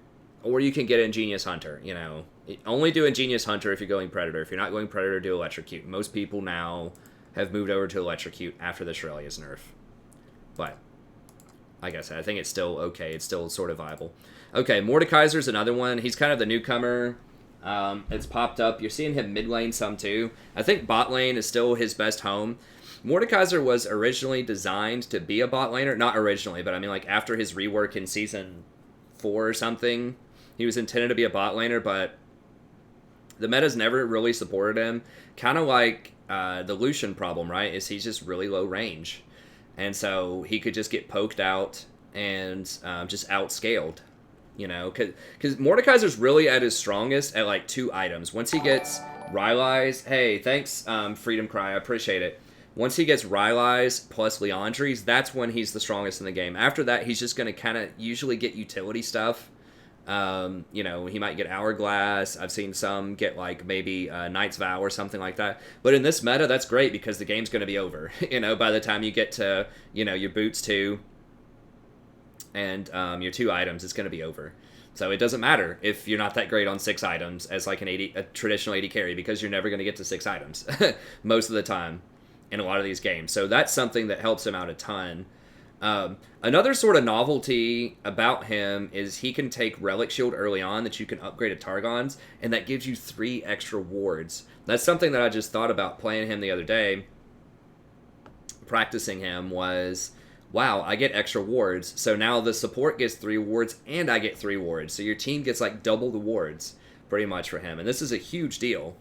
Ingenious Hunter, you know. Only do Ingenious Hunter if you're going Predator. If you're not going Predator, do Electrocute. Most people now have moved over to Electrocute after the Irelia's nerf. But, like I said, I think it's still okay. It's still sort of viable. Okay, Mordekaiser's another one. He's kind of the newcomer. It's popped up. You're seeing him mid lane some too. I think bot lane is still his best home. Mordekaiser was originally designed to be a bot laner. Not originally, but I mean like after his rework in Season 4 or something, he was intended to be a bot laner, but the meta's never really supported him. Kind of like the Lucian problem, right? Is he's just really low range. And so he could just get poked out and just outscaled. You know, because Mordekaiser's really at his strongest at like 2 items. Once he gets Rylai's, hey, thanks, Freedom Cry, I appreciate it. Once he gets Rylai's plus Leandri's, that's when he's the strongest in the game. After that, he's just going to kind of usually get utility stuff. You know, he might get Hourglass. I've seen some get like maybe Knight's Vow or something like that. But in this meta, that's great because the game's going to be over. You know, by the time you get to, you know, your Boots 2 and your 2 items, it's going to be over. So it doesn't matter if you're not that great on 6 items as like a traditional AD carry, because you're never going to get to 6 items most of the time in a lot of these games. So that's something that helps him out a ton. Another sort of novelty about him is he can take Relic Shield early on that you can upgrade to Targon's, and that gives you 3 extra wards. That's something that I just thought about playing him the other day. Practicing him was, wow, I get extra wards. So now the support gets 3 wards and I get 3 wards. So your team gets like double the wards pretty much for him. And this is a huge deal.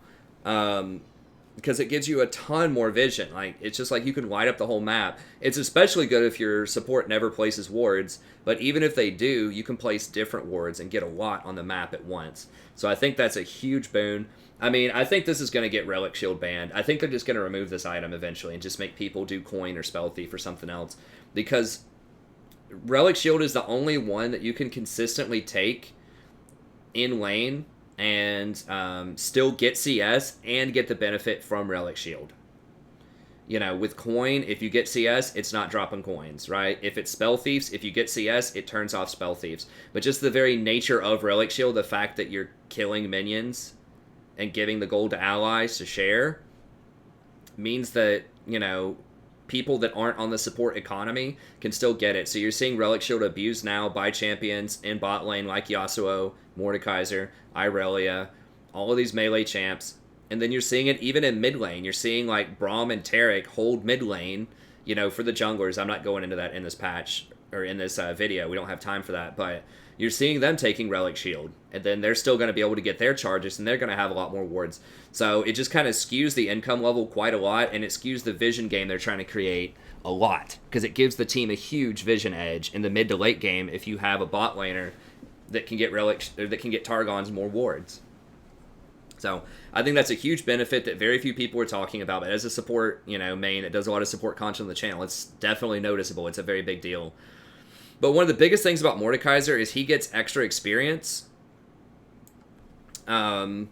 Because it gives you a ton more vision. Like, it's just like you can light up the whole map. It's especially good if your support never places wards, but even if they do, you can place different wards and get a lot on the map at once. So I think that's a huge boon. I mean, I think this is going to get Relic Shield banned. I think they're just going to remove this item eventually and just make people do Coin or Spell Thief or something else. Because Relic Shield is the only one that you can consistently take in lane and still get CS and get the benefit from Relic Shield. You know, with Coin, if you get CS, it's not dropping coins, right? If it's Spell Thieves, if you get CS, it turns off Spell Thieves. But just the very nature of Relic Shield, the fact that you're killing minions and giving the gold to allies to share, means that, you know, people that aren't on the support economy can still get it. So you're seeing Relic Shield abused now by champions in bot lane like Yasuo, Mordekaiser, Irelia, all of these melee champs. And then you're seeing it even in mid lane. You're seeing like Braum and Taric hold mid lane, you know, for the junglers. I'm not going into that in this patch or in this video. We don't have time for that. But you're seeing them taking Relic Shield. And then they're still going to be able to get their charges, and they're going to have a lot more wards. So it just kind of skews the income level quite a lot, and it skews the vision game they're trying to create a lot. Because it gives the team a huge vision edge in the mid to late game if you have a bot laner that can get Targon's more wards. So I think that's a huge benefit that very few people are talking about. But as a support, you know, main that does a lot of support content on the channel, it's definitely noticeable. It's a very big deal. But one of the biggest things about Mordekaiser is he gets extra experience when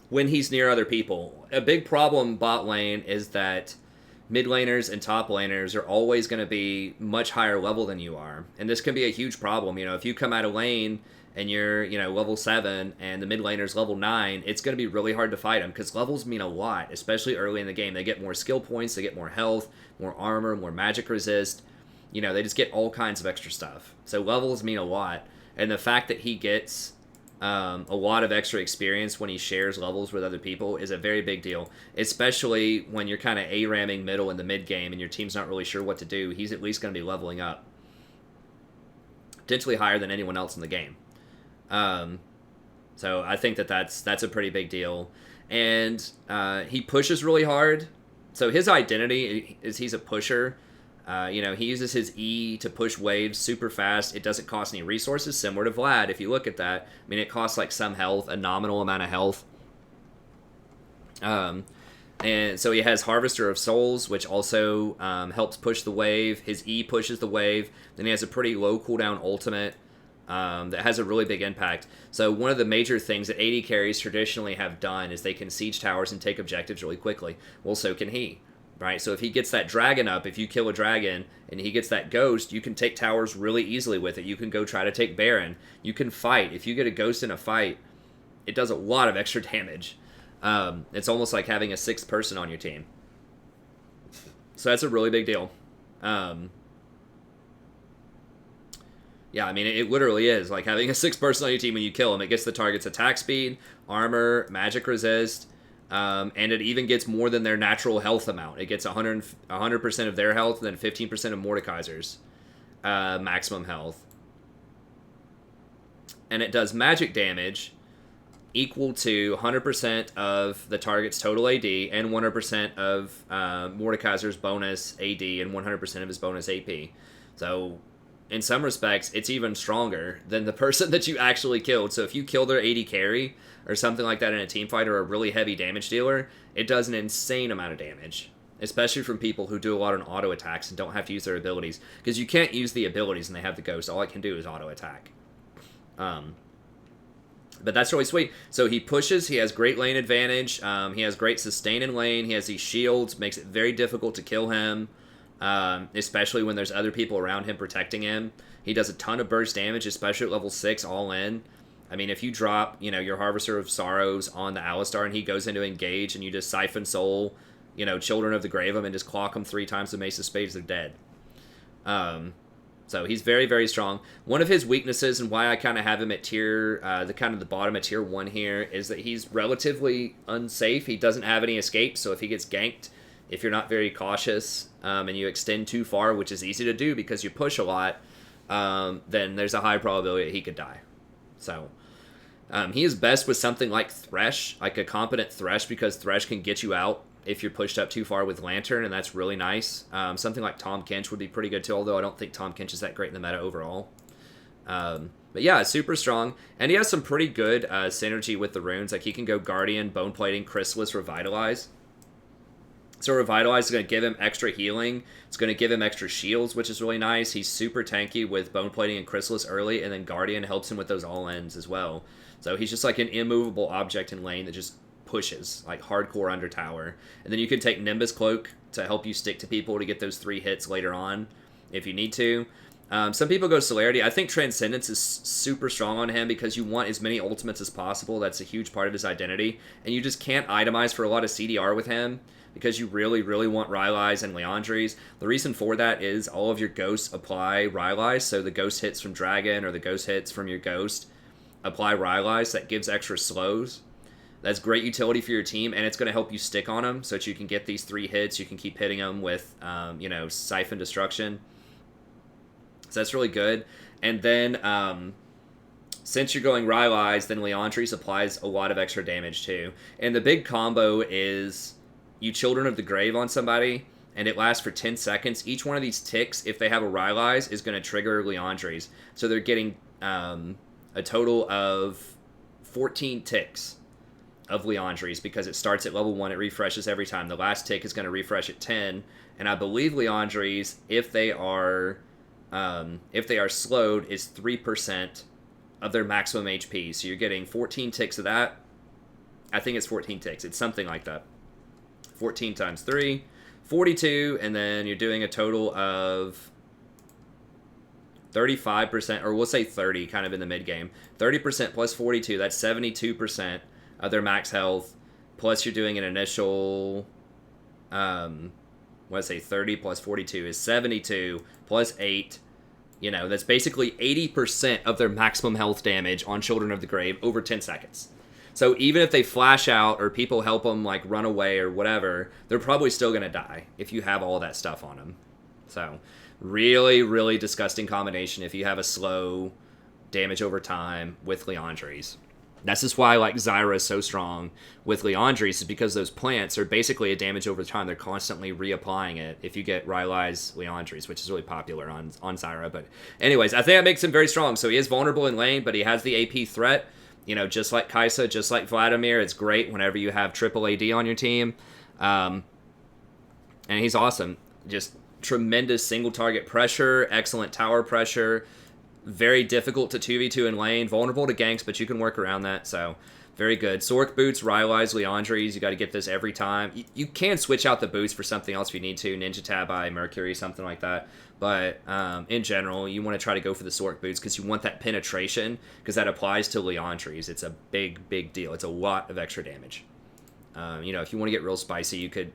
he's near other people. A big problem bot lane is that mid laners and top laners are always going to be much higher level than you are. And this can be a huge problem. You know, if you come out of lane and you're, you know, level 7 and the mid laner's level 9, it's going to be really hard to fight them because levels mean a lot, especially early in the game. They get more skill points, they get more health, more armor, more magic resist. You know, they just get all kinds of extra stuff. So levels mean a lot. And the fact that he gets a lot of extra experience when he shares levels with other people is a very big deal. Especially when you're kind of A-ramming middle in the mid game and your team's not really sure what to do. He's at least going to be leveling up. Potentially higher than anyone else in the game. So I think that's a pretty big deal. And he pushes really hard. So his identity is he's a pusher. You know, he uses his E to push waves super fast. It doesn't cost any resources, similar to Vlad, if you look at that. I mean, it costs like some health, a nominal amount of health. And so he has Harvester of Souls, which also helps push the wave. His E pushes the wave. Then he has a pretty low cooldown ultimate. that has a really big impact. So one of the major things that AD carries traditionally have done is they can siege towers and take objectives really quickly. Well, so can he, right? So if he gets that dragon up, if you kill a dragon and he gets that ghost, you can take towers really easily with it. You can go try to take Baron. You can fight. If you get a ghost in a fight, it does a lot of extra damage. It's almost like having a sixth person on your team. So that's a really big deal. Yeah, I mean, it literally is like having a sixth person on your team when you kill him. It gets the target's attack speed, armor, magic resist, and it even gets more than their natural health amount. It gets 100% of their health and then 15% of Mordekaiser's maximum health. And it does magic damage equal to 100% of the target's total AD and 100% of Mordekaiser's bonus AD and 100% of his bonus AP. So in some respects, it's even stronger than the person that you actually killed. So if you kill their AD carry or something like that in a team fight or a really heavy damage dealer, it does an insane amount of damage, especially from people who do a lot of auto attacks and don't have to use their abilities, because you can't use the abilities and they have the ghost. All it can do is auto attack. But that's really sweet. So he pushes. He has great lane advantage. He has great sustain in lane. He has these shields. Makes it very difficult to kill him, especially when there's other people around him protecting him. He does a ton of burst damage, especially at level 6 all in. I mean, if you drop, your Harvester of Sorrows on the Alistar and he goes into engage and you just Siphon Soul, Children of the Grave him and just clock him 3 times with Mace of Spades, they're dead. So he's very, very strong. One of his weaknesses and why I kind of have him at tier, the bottom of tier 1 here, is that he's relatively unsafe. He doesn't have any escape, so if he gets ganked, if you're not very cautious and you extend too far, which is easy to do because you push a lot, then there's a high probability that he could die. So he is best with something like Thresh, like a competent Thresh, because Thresh can get you out if you're pushed up too far with Lantern, and that's really nice. Something like Tahm Kench would be pretty good too, although I don't think Tahm Kench is that great in the meta overall. But yeah, super strong. And he has some pretty good synergy with the runes. Like he can go Guardian, Bone Plating, Chrysalis, Revitalize. So Revitalize is going to give him extra healing. It's going to give him extra shields, which is really nice. He's super tanky with Bone Plating and Chrysalis early, and then Guardian helps him with those all-ends as well. So he's just like an immovable object in lane that just pushes, like hardcore under tower. And then you can take Nimbus Cloak to help you stick to people to get those 3 hits later on if you need to. Some people go Celerity. I think Transcendence is super strong on him because you want as many ultimates as possible. That's a huge part of his identity. And you just can't itemize for a lot of CDR with him because you really, really want Rylai's and Liandry's. The reason for that is all of your ghosts apply Rylai's, so the ghost hits from Dragon or the ghost hits from your ghost apply Rylai's. That gives extra slows. That's great utility for your team, and it's going to help you stick on them so that you can get these 3 hits. You can keep hitting them with, Siphon Destruction. So that's really good. And then, since you're going Rylai's, then Liandry's applies a lot of extra damage too. And the big combo is you Children of the Grave on somebody, and it lasts for 10 seconds. Each one of these ticks, if they have a Rylai's, is going to trigger Liandry's. So they're getting a total of 14 ticks of Liandry's because it starts at level 1, it refreshes every time. The last tick is going to refresh at 10, and I believe Liandry's, if they are slowed, is 3% of their maximum HP. So you're getting 14 ticks of that. I think it's 14 ticks. It's something like that. 14 times 3, 42, and then you're doing a total of 35%, or we'll say 30, kind of in the mid game. 30% plus 42, that's 72% of their max health, plus you're doing an initial, 30 plus 42 is 72, plus 8, that's basically 80% of their maximum health damage on Children of the Grave over 10 seconds. So even if they flash out, or people help them, like, run away or whatever, they're probably still going to die if you have all that stuff on them. So, really, really disgusting combination if you have a slow damage over time with Liandry's. That's just why, like, Xayah is so strong with Liandry's, is because those plants are basically a damage over time. They're constantly reapplying it if you get Rylai's Liandry's, which is really popular on Xayah. But anyways, I think that makes him very strong. So he is vulnerable in lane, but he has the AP threat. Just like Kaisa, just like Vladimir, it's great whenever you have triple AD on your team. And he's awesome. Just tremendous single target pressure, excellent tower pressure. Very difficult to 2v2 in lane, vulnerable to ganks, but you can work around that, so very good. Sork boots, Rylai's, Leandri's, you got to get this every time. You can switch out the boots for something else if you need to, Ninja Tabi, Mercury, something like that, but in general, you want to try to go for the Sork boots because you want that penetration, because that applies to Leandri's. It's a big deal. It's a lot of extra damage. You know, if you want to get real spicy, you could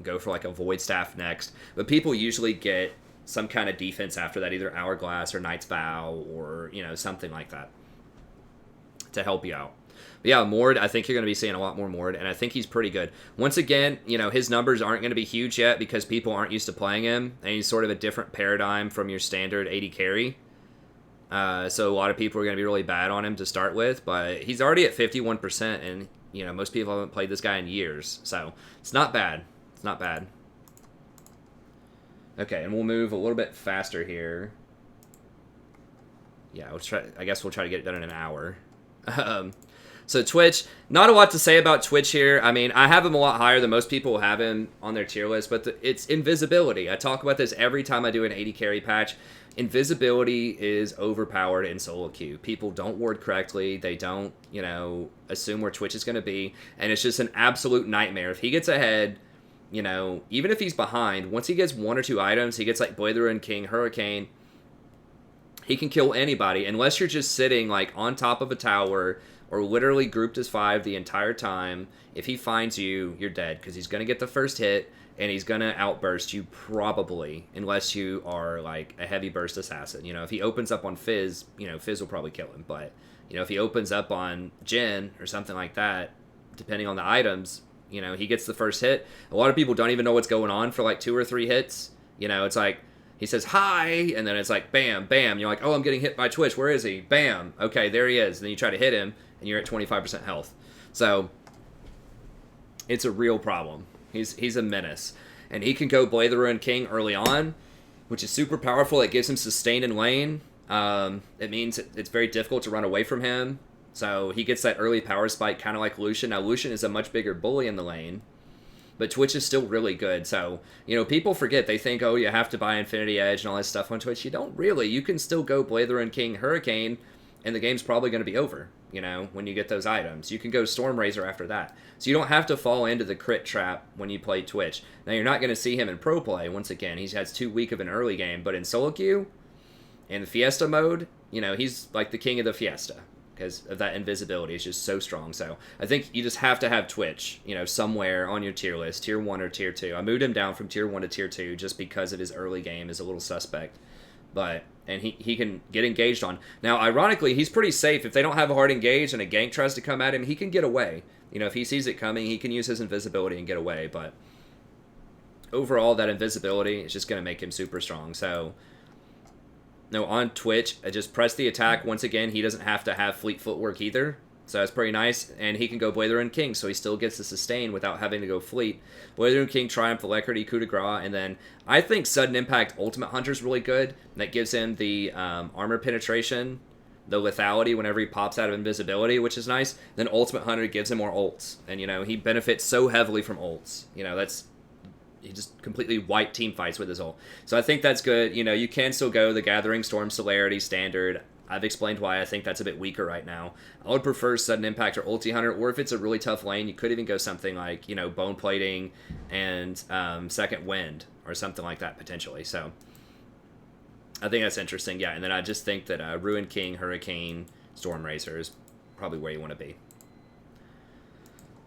go for like a Void Staff next, but people usually get some kind of defense after that, either Hourglass or Knight's Vow or, you know, something like that to help you out. But yeah, Morde, I think you're going to be seeing a lot more Morde, and I think he's pretty good. Once again, you know, his numbers aren't going to be huge yet because people aren't used to playing him, and he's sort of a different paradigm from your standard AD carry. So a lot of people are going to be really bad on him to start with, but he's already at 51%, and, you know, most people haven't played this guy in years, so it's not bad. It's not bad. Okay, and we'll move a little bit faster here. Yeah, I guess we'll try to get it done in an hour. So Twitch, not a lot to say about Twitch here. I mean, I have him a lot higher than most people have him on their tier list, but it's invisibility. I talk about this every time I do an AD carry patch. Invisibility is overpowered in solo queue. People don't ward correctly. They don't, you know, assume where Twitch is going to be, and it's just an absolute nightmare. If he gets ahead, you know, even if he's behind, once he gets 1 or 2 items, he gets like Blade the Ruined King, Hurricane, he can kill anybody unless you're just sitting like on top of a tower or literally grouped as 5 the entire time. If he finds you, you're dead because he's going to get the first hit and he's going to outburst you probably, unless you are like a heavy burst assassin. You know, if he opens up on Fizz, you know, Fizz will probably kill him. But, you know, if he opens up on Jhin or something like that, depending on the items, you know, he gets the first hit. A lot of people don't even know what's going on for like 2 or 3 hits. You know, it's like, he says, hi, and then it's like, bam, bam. You're like, oh, I'm getting hit by Twitch. Where is he? Bam. Okay, there he is. And then you try to hit him, and you're at 25% health. So, it's a real problem. He's a menace. And he can go Blade the Ruined King early on, which is super powerful. It gives him sustain in lane. It means it's very difficult to run away from him. So he gets that early power spike, kind of like Lucian. Now, Lucian is a much bigger bully in the lane, but Twitch is still really good. So, you know, people forget. They think, oh, you have to buy Infinity Edge and all this stuff on Twitch. You don't really. You can still go Blade the Ruined King, Hurricane, and the game's probably going to be over, you know, when you get those items. You can go Stormrazor after that. So you don't have to fall into the crit trap when you play Twitch. Now, you're not going to see him in pro play. Once again, he has too weak of an early game. But in solo queue, in Fiesta mode, you know, he's like the king of the Fiesta, because of that invisibility. It's just so strong. So I think you just have to have Twitch, you know, somewhere on your tier list, tier 1 or tier 2. I moved him down from tier 1 to tier 2 just because of his early game is a little suspect. But, and he can get engaged on. Now, ironically, he's pretty safe. If they don't have a hard engage and a gank tries to come at him, he can get away. You know, if he sees it coming, he can use his invisibility and get away. But overall, that invisibility is just going to make him super strong. So, no, on Twitch, I just press the attack. Once again, he doesn't have to have fleet footwork either. So that's pretty nice. And he can go Blade the Ruined King, so he still gets the sustain without having to go fleet. Blade the Ruined King, Triumph, Alacrity, Coup de Grace, and then I think Sudden Impact Ultimate Hunter is really good. That gives him the armor penetration, the lethality whenever he pops out of invisibility, which is nice. Then Ultimate Hunter gives him more ults. And, you know, he benefits so heavily from ults. You know, he just completely wiped team fights with his ult. So I think that's good. You know, you can still go the Gathering Storm Celerity standard. I've explained why I think that's a bit weaker right now. I would prefer Sudden Impact or Ulti Hunter, or if it's a really tough lane, you could even go something like, you know, Bone Plating and Second Wind or something like that potentially. So I think that's interesting. Yeah, and then I just think that Ruined King, Hurricane, Stormrazor is probably where you want to be.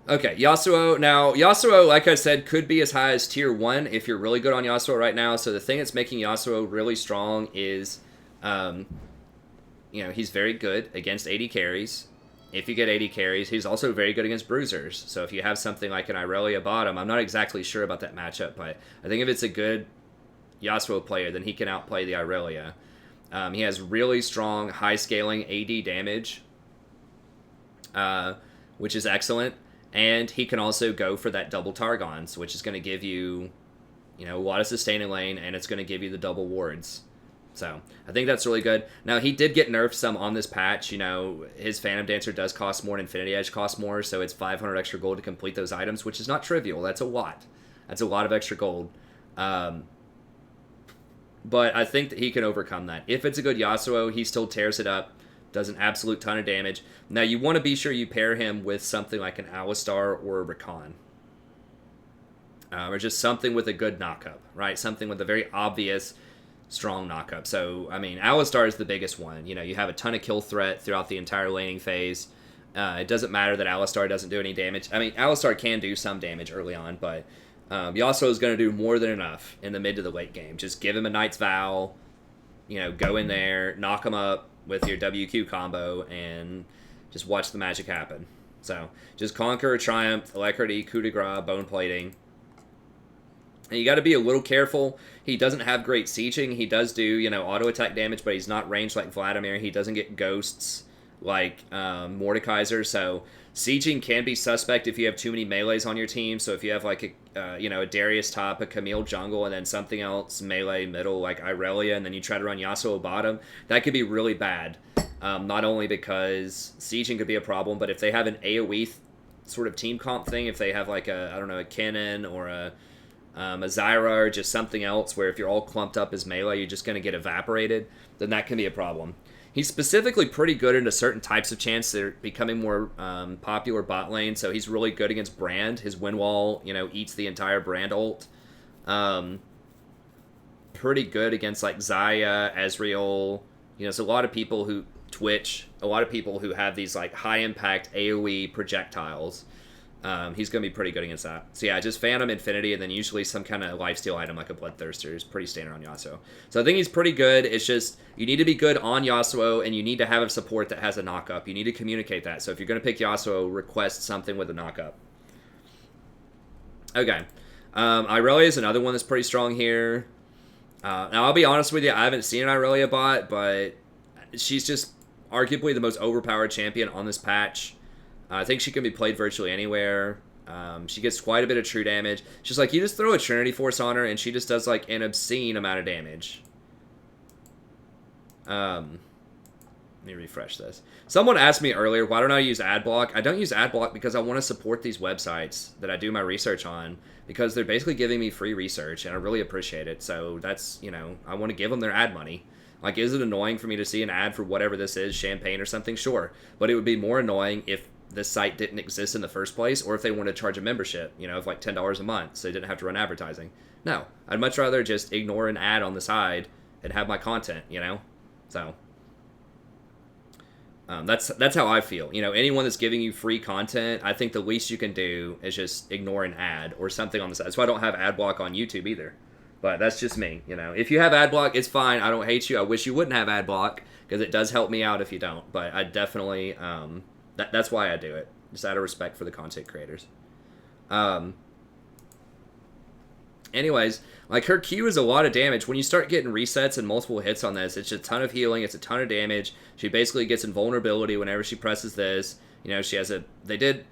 Okay, Yasuo. Now, Yasuo, like I said, could be as high as tier 1 if you're really good on Yasuo right now. So the thing that's making Yasuo really strong is, you know, he's very good against AD carries. If you get AD carries, he's also very good against bruisers. So if you have something like an Irelia bottom, I'm not exactly sure about that matchup, but I think if it's a good Yasuo player, then he can outplay the Irelia. He has really strong, high-scaling AD damage, which is excellent. And he can also go for that double Targons, which is going to give you, you know, a lot of sustain in lane, and it's going to give you the double wards. So I think that's really good. Now, he did get nerfed some on this patch. You know, his Phantom Dancer does cost more, and Infinity Edge costs more, so it's 500 extra gold to complete those items, which is not trivial. That's a lot. That's a lot of extra gold. But but I think that he can overcome that. If it's a good Yasuo, he still tears it up, does an absolute ton of damage. Now, you want to be sure you pair him with something like an Alistar or a Rakan. Or just something with a good knockup, right? Something with a very obvious, strong knockup. So, I mean, Alistar is the biggest one. You know, you have a ton of kill threat throughout the entire laning phase. It doesn't matter that Alistar doesn't do any damage. I mean, Alistar can do some damage early on, but Yasuo is going to do more than enough in the mid to the late game. Just give him a Knight's Vow, you know, go in there, knock him up with your WQ combo, and just watch the magic happen. So, just Conquer, Triumph, Alacrity, Coup de Grace, Bone Plating. And you got to be a little careful. He doesn't have great sieging. He does do, you know, auto attack damage, but he's not ranged like Vladimir. He doesn't get ghosts like Mordekaiser. So sieging can be suspect if you have too many melees on your team. So if you have like a you know, a Darius top, a Camille jungle, and then something else melee middle like Irelia, and then you try to run Yasuo bottom, that could be really bad. Not only because sieging could be a problem, but if they have an AoE sort of team comp thing, if they have like a, I don't know, a Kennen or a Xayah or just something else where if you're all clumped up as melee, you're just going to get evaporated, then that can be a problem. He's specifically pretty good into certain types of champs that are becoming more popular bot lane, so he's really good against Brand. His win wall, you know, eats the entire Brand ult. Pretty good against, like, Xayah, Ezreal. You know, so a lot of people who Twitch, a lot of people who have these, like, high-impact AoE projectiles. He's going to be pretty good against that. So yeah, just Phantom, Infinity, and then usually some kind of lifesteal item like a Bloodthirster is pretty standard on Yasuo. So I think he's pretty good. It's just, you need to be good on Yasuo, and you need to have a support that has a knockup. You need to communicate that. So if you're going to pick Yasuo, request something with a knockup. Okay. Irelia is another one that's pretty strong here. Now, I'll be honest with you, I haven't seen an Irelia bot, but she's just arguably the most overpowered champion on this patch. I think she can be played virtually anywhere. She gets quite a bit of true damage. She's like, you just throw a Trinity Force on her, and she just does, like, an obscene amount of damage. Let me refresh this. Someone asked me earlier, why don't I use Adblock? I don't use Adblock because I want to support these websites that I do my research on, because they're basically giving me free research, and I really appreciate it. So that's, you know, I want to give them their ad money. Like, is it annoying for me to see an ad for whatever this is, champagne or something? Sure. But it would be more annoying if this site didn't exist in the first place, or if they wanted to charge a membership, you know, of like $10 a month, so they didn't have to run advertising. No, I'd much rather just ignore an ad on the side and have my content, you know? So, that's how I feel. You know, anyone that's giving you free content, I think the least you can do is just ignore an ad or something on the side. That's why I don't have ad block on YouTube either. But that's just me, you know. If you have ad block, it's fine. I don't hate you. I wish you wouldn't have ad block, because it does help me out if you don't. But I definitely... That's why I do it, just out of respect for the content creators. Anyways, like, her Q is a lot of damage. When you start getting resets and multiple hits on this, it's a ton of healing, it's a ton of damage. She basically gets invulnerability whenever she presses this. You know, she has a... They did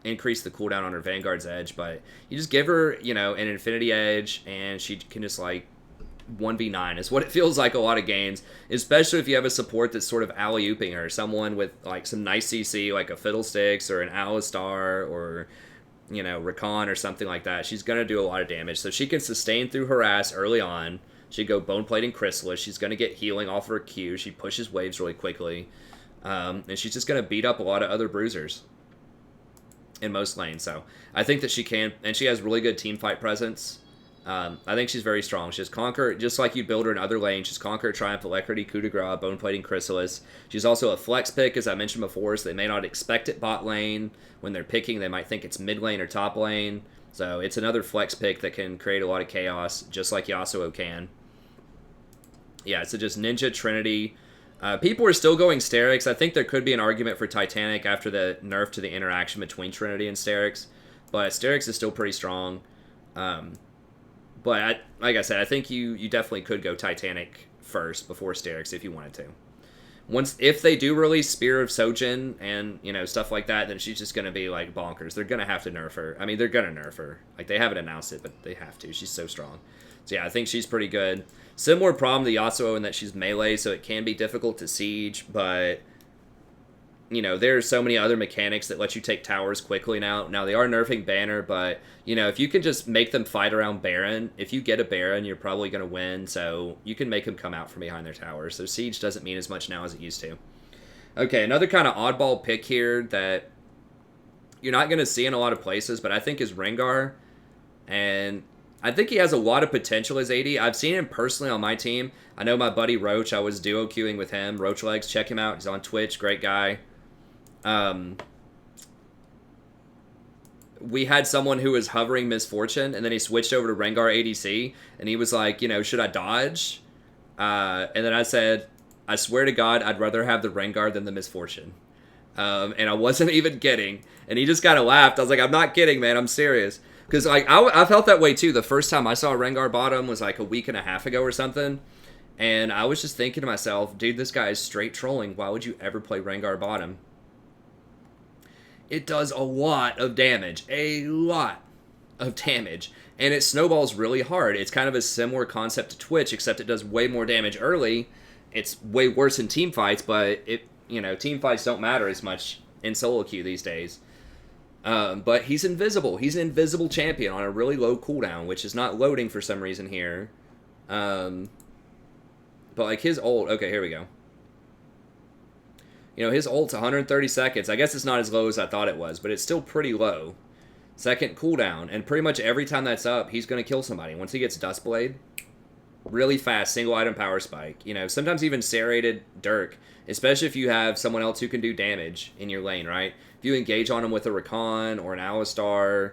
increase the cooldown on her Vanguard's Edge, but you just give her, you know, an Infinity Edge, and she can just, like, 1v9 is what it feels like a lot of games, especially if you have a support that's sort of alley-ooping her, someone with like some nice CC like a Fiddlesticks or an Alistar or, you know, Rakan or something like that. She's going to do a lot of damage, so she can sustain through harass early on. She go Bone Plating Chrysalis, she's going to get healing off her Q, she pushes waves really quickly, and she's just going to beat up a lot of other bruisers in most lanes. So I think that she can, and she has really good team fight presence. I think she's very strong. She's Conquer, just like you build her in other lanes. She's Conquer, Triumph, Alacrity, Coup de Grace, Bone Plating Chrysalis. She's also a flex pick, as I mentioned before, so they may not expect it bot lane. When they're picking, they might think it's mid lane or top lane. So it's another flex pick that can create a lot of chaos, just like Yasuo can. Yeah, so just Ninja, Trinity. People are still going Sterix. I think there could be an argument for Titanic after the nerf to the interaction between Trinity and Sterix. But Sterix is still pretty strong. But like I said, I think you definitely could go Titanic first before Sterix if you wanted to. If they do release Spear of Sojin and, you know, stuff like that, then she's just going to be, like, bonkers. They're going to have to nerf her. I mean, they're going to nerf her. Like, they haven't announced it, but they have to. She's so strong. So, yeah, I think she's pretty good. Similar problem to Yasuo in that she's melee, so it can be difficult to siege, but you know, there are so many other mechanics that let you take towers quickly now. Now, they are nerfing Banner, but, you know, if you can just make them fight around Baron, if you get a Baron, you're probably going to win, so you can make them come out from behind their towers. So Siege doesn't mean as much now as it used to. Okay, another kind of oddball pick here that you're not going to see in a lot of places, but I think is Rengar, and I think he has a lot of potential as AD. I've seen him personally on my team. I know my buddy Roach, I was duo queuing with him. Roach Legs, check him out. He's on Twitch, great guy. We had someone who was hovering Misfortune, and then he switched over to Rengar ADC, and he was like, you know, should I dodge? And then I said, I swear to God, I'd rather have the Rengar than the Misfortune. And I wasn't even kidding. And he just kind of laughed. I was like, I'm not kidding, man. I'm serious. Because like I felt that way too. The first time I saw Rengar bottom was like a week and a half ago or something. And I was just thinking to myself, dude, this guy is straight trolling. Why would you ever play Rengar bottom? It does a lot of damage. A lot of damage. And it snowballs really hard. It's kind of a similar concept to Twitch, except it does way more damage early. It's way worse in team fights, but you know, team fights don't matter as much in solo queue these days. But he's invisible. He's an invisible champion on a really low cooldown, which is not loading for some reason here. But like his ult, okay, here we go. You know, his ult's 130 seconds. I guess it's not as low as I thought it was, but it's still pretty low. Second cooldown, and pretty much every time that's up, he's going to kill somebody. Once he gets Duskblade, really fast, single item power spike. You know, sometimes even serrated Dirk, especially if you have someone else who can do damage in your lane, right? If you engage on him with a Rakan or an Alistar,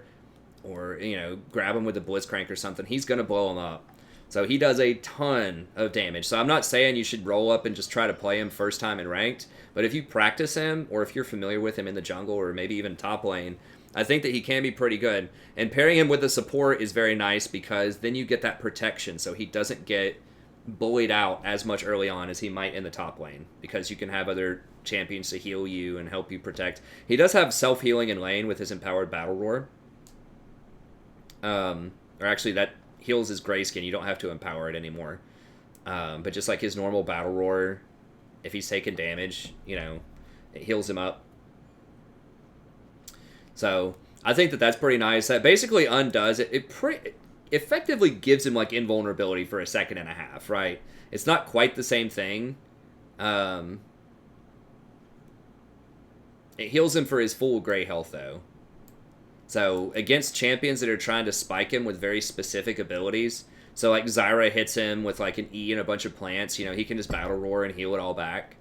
or, you know, grab him with a Blitzcrank or something, he's going to blow him up. So he does a ton of damage. So I'm not saying you should roll up and just try to play him first time in ranked, but if you practice him, or if you're familiar with him in the jungle, or maybe even top lane, I think that he can be pretty good. And pairing him with a support is very nice, because then you get that protection, so he doesn't get bullied out as much early on as he might in the top lane, because you can have other champions to heal you and help you protect. He does have self-healing in lane with his Empowered Battle Roar. Or actually, that heals his Grayskin. You don't have to empower it anymore. But just like his normal Battle Roar, if he's taking damage, you know, it heals him up. So I think that that's pretty nice. That basically undoes it. It effectively gives him like invulnerability for a second and a half, right? It's not quite the same thing. It heals him for his full gray health, though. So against champions that are trying to spike him with very specific abilities, so like Xayah hits him with like an E and a bunch of plants, you know, he can just Battle Roar and heal it all back.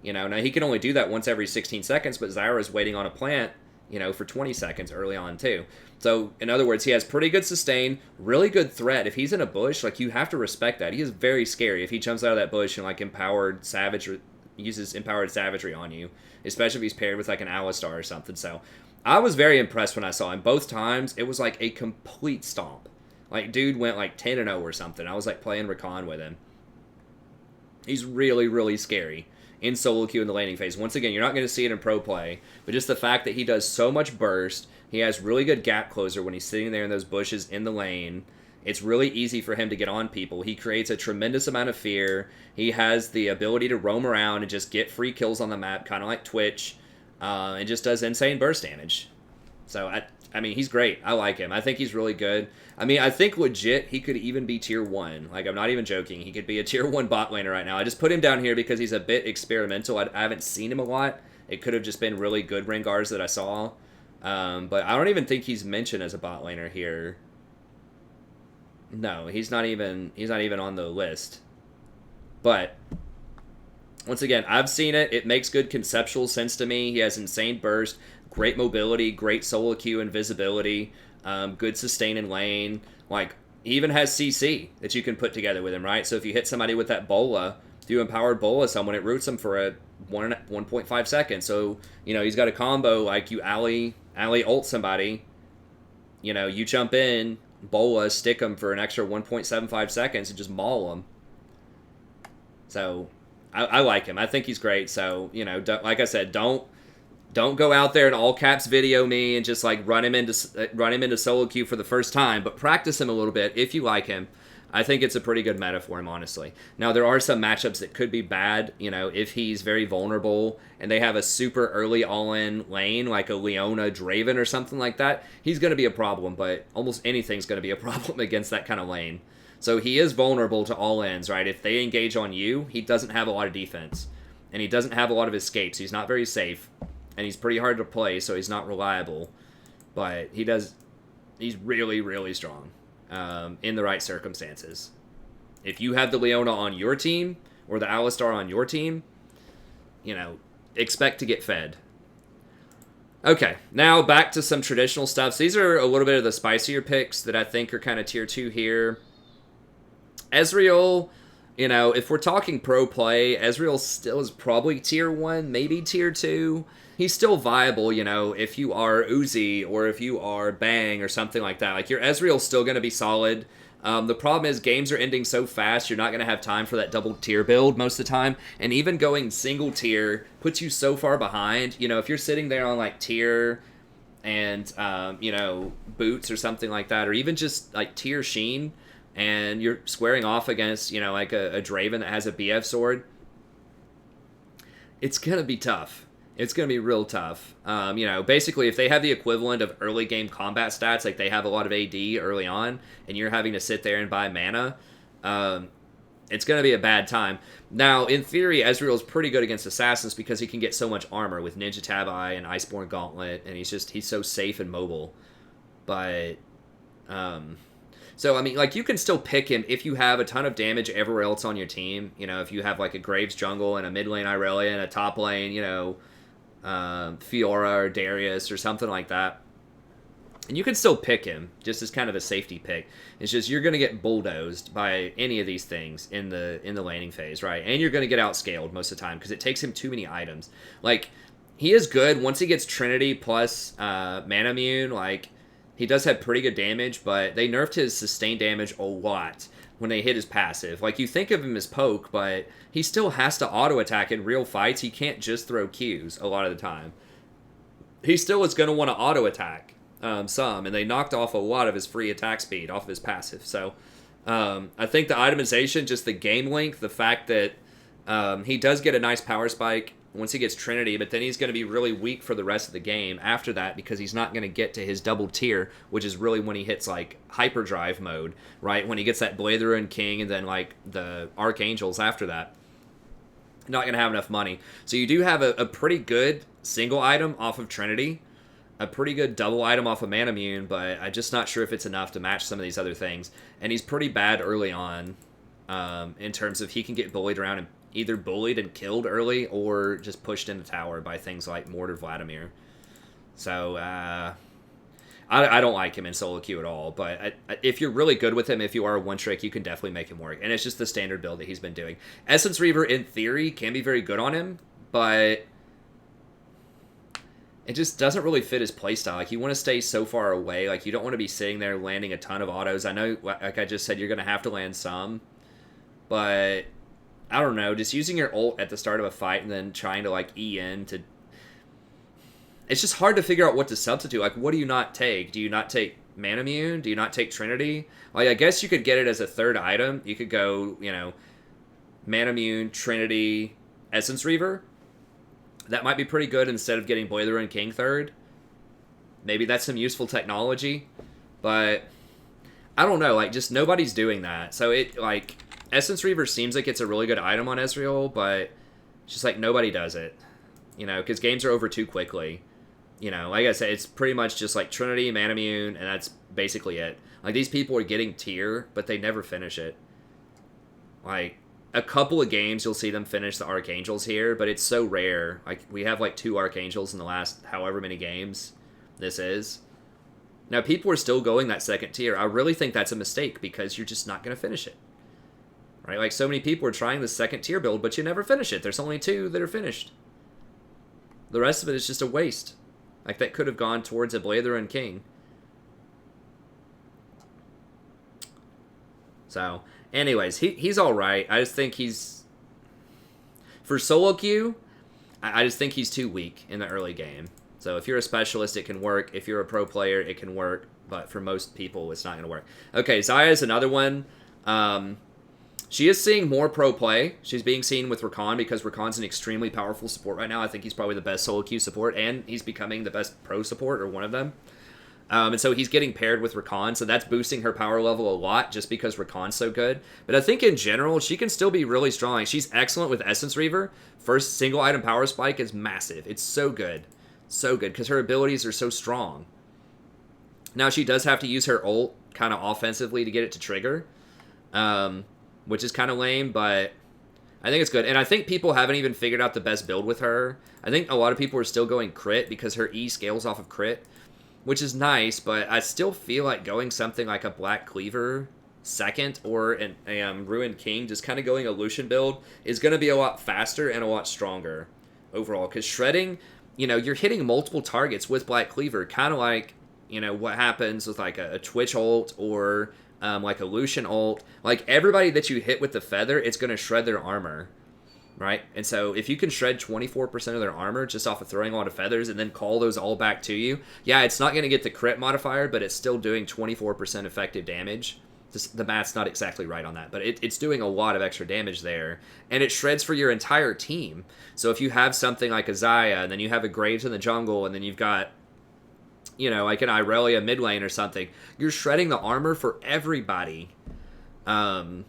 You know, now he can only do that once every 16 seconds, but Xayah is waiting on a plant, you know, for 20 seconds early on too. So in other words, he has pretty good sustain, really good threat. If he's in a bush, like, you have to respect that. He is very scary if he jumps out of that bush and like uses empowered savagery on you, especially if he's paired with like an Alistar or something. So I was very impressed when I saw him. Both times, it was like a complete stomp. Like, dude went like 10-0 or something. I was like playing Rakan with him. He's really, really scary in solo queue in the laning phase. Once again, you're not going to see it in pro play, but just the fact that he does so much burst, he has really good gap closer when he's sitting there in those bushes in the lane. It's really easy for him to get on people. He creates a tremendous amount of fear. He has the ability to roam around and just get free kills on the map, kind of like Twitch. And just does insane burst damage. So, I mean, he's great. I like him. I think he's really good. I mean, I think legit he could even be tier 1. Like, I'm not even joking. He could be a tier 1 bot laner right now. I just put him down here because he's a bit experimental. I haven't seen him a lot. It could have just been really good Rengars that I saw. But I don't even think he's mentioned as a bot laner here. No, he's not even on the list. But once again, I've seen it. It makes good conceptual sense to me. He has insane burst, great mobility, great solo queue invisibility, good sustain in lane. Like, he even has CC that you can put together with him, right? So if you hit somebody with that bola, if you empowered bola someone, it roots them for a 1.5 seconds. So, you know, he's got a combo like you alley ult somebody, you know, you jump in, bola, stick them for an extra 1.75 seconds and just maul them. So I like him. I think he's great. So, you know, like I said, don't go out there and all caps video me and just like run him into solo queue for the first time, but practice him a little bit if you like him. I think it's a pretty good meta for him, honestly. Now, there are some matchups that could be bad, you know, if he's very vulnerable and they have a super early all-in lane, like a Leona Draven or something like that, he's going to be a problem, but almost anything's going to be a problem against that kind of lane. So he is vulnerable to all-ins, right? If they engage on you, he doesn't have a lot of defense, and he doesn't have a lot of escapes. He's not very safe, and he's pretty hard to play, so he's not reliable, but he's really, really strong. In the right circumstances. If you have the Leona on your team or the Alistar on your team, you know, expect to get fed. Okay, now back to some traditional stuff. So these are a little bit of the spicier picks that I think are kind of tier 2 here. Ezreal, you know, if we're talking pro play, Ezreal still is probably tier 1, maybe tier 2. He's still viable, you know, if you are Uzi or if you are Bang or something like that. Like, your Ezreal's still going to be solid. The problem is games are ending so fast, you're not going to have time for that double tier build most of the time. And even going single tier puts you so far behind. You know, if you're sitting there on, like, tier and, you know, boots or something like that, or even just, like, tier Sheen, and you're squaring off against, you know, like a Draven that has a BF sword, it's going to be tough. It's going to be real tough. You know, basically, if they have the equivalent of early game combat stats, like they have a lot of AD early on, and you're having to sit there and buy mana, it's going to be a bad time. Now, in theory, Ezreal's pretty good against assassins because he can get so much armor with Ninja Tabi and Iceborne Gauntlet, and he's so safe and mobile. But, so, I mean, like, you can still pick him if you have a ton of damage everywhere else on your team. You know, if you have, like, a Graves jungle and a mid lane Irelia and a top lane, you know, Fiora or Darius or something like that. And you can still pick him, just as kind of a safety pick. It's just you're going to get bulldozed by any of these things in the laning phase, right? And you're going to get outscaled most of the time because it takes him too many items. Like, he is good once he gets Trinity plus Mana Immune. Like, he does have pretty good damage, but they nerfed his sustained damage a lot when they hit his passive. Like, you think of him as poke, but he still has to auto-attack in real fights. He can't just throw Qs a lot of the time. He still is going to want to auto-attack some, and they knocked off a lot of his free attack speed off of his passive. So, I think the itemization, just the game length, the fact that he does get a nice power spike once he gets Trinity, but then he's going to be really weak for the rest of the game after that because he's not going to get to his double tier, which is really when he hits, like, hyperdrive mode, right? When he gets that Blazer and King and then, like, the Archangels after that. Not going to have enough money. So you do have a pretty good single item off of Trinity, a pretty good double item off of Mana Immune, but I'm just not sure if it's enough to match some of these other things. And he's pretty bad early on in terms of he can get bullied around and either bullied and killed early or just pushed in the tower by things like Morde or Vladimir. So, I don't like him in solo queue at all, but if you're really good with him, if you are a one-trick, you can definitely make him work. And it's just the standard build that he's been doing. Essence Reaver, in theory, can be very good on him, but it just doesn't really fit his playstyle. Like, you want to stay so far away. Like, you don't want to be sitting there landing a ton of autos. I know, like I just said, you're going to have to land some, but I don't know, just using your ult at the start of a fight and then trying to, like, E in to... It's just hard to figure out what to substitute. Like, what do you not take? Do you not take Mana Immune? Do you not take Trinity? Like, I guess you could get it as a third item. You could go, you know, Mana Immune, Trinity, Essence Reaver. That might be pretty good instead of getting Blazer and King third. Maybe that's some useful technology. But, I don't know. Like, just nobody's doing that. So, it, like... Essence Reaver seems like it's a really good item on Ezreal, but it's just like nobody does it, you know, because games are over too quickly. You know, like I said, it's pretty much just like Trinity, Mana Immune, and that's basically it. Like, these people are getting tier, but they never finish it. Like, a couple of games you'll see them finish the Archangels here, but it's so rare. Like, we have like 2 Archangels in the last however many games this is. Now, people are still going that second tier. I really think that's a mistake because you're just not going to finish it. Right? Like, so many people are trying the second tier build, but you never finish it. There's only 2 that are finished. The rest of it is just a waste. Like, that could have gone towards a Blazer and King. So, anyways, he's alright. I just think he's... For solo queue, I just think he's too weak in the early game. So, if you're a specialist, it can work. If you're a pro player, it can work. But for most people, it's not going to work. Okay, Xayah is another one. She is seeing more pro play. She's being seen with Rakan because Rakan's an extremely powerful support right now. I think he's probably the best solo queue support, and he's becoming the best pro support, or one of them. And so he's getting paired with Rakan, so that's boosting her power level a lot just because Rakan's so good. But I think in general, she can still be really strong. She's excellent with Essence Reaver. First single item power spike is massive. It's so good. So good, because her abilities are so strong. Now, she does have to use her ult kind of offensively to get it to trigger, which is kind of lame, but I think it's good. And I think people haven't even figured out the best build with her. I think a lot of people are still going crit because her E scales off of crit, which is nice, but I still feel like going something like a Black Cleaver second or a Ruined King, just kind of going a Lucian build, is going to be a lot faster and a lot stronger overall. Because shredding, you're hitting multiple targets with Black Cleaver, kind of like, what happens with like a Twitch ult or like a Lucian ult. Like everybody that you hit with the feather, it's going to shred their armor, right? And so if you can shred 24% of their armor just off of throwing a lot of feathers and then call those all back to you, yeah, it's not going to get the crit modifier, but it's still doing 24% effective damage. The math's not exactly right on that, but it's doing a lot of extra damage there, and it shreds for your entire team. So if you have something like a Xayah, and then you have a Graves in the jungle, and then you've got, like an Irelia mid lane or something, you're shredding the armor for everybody. So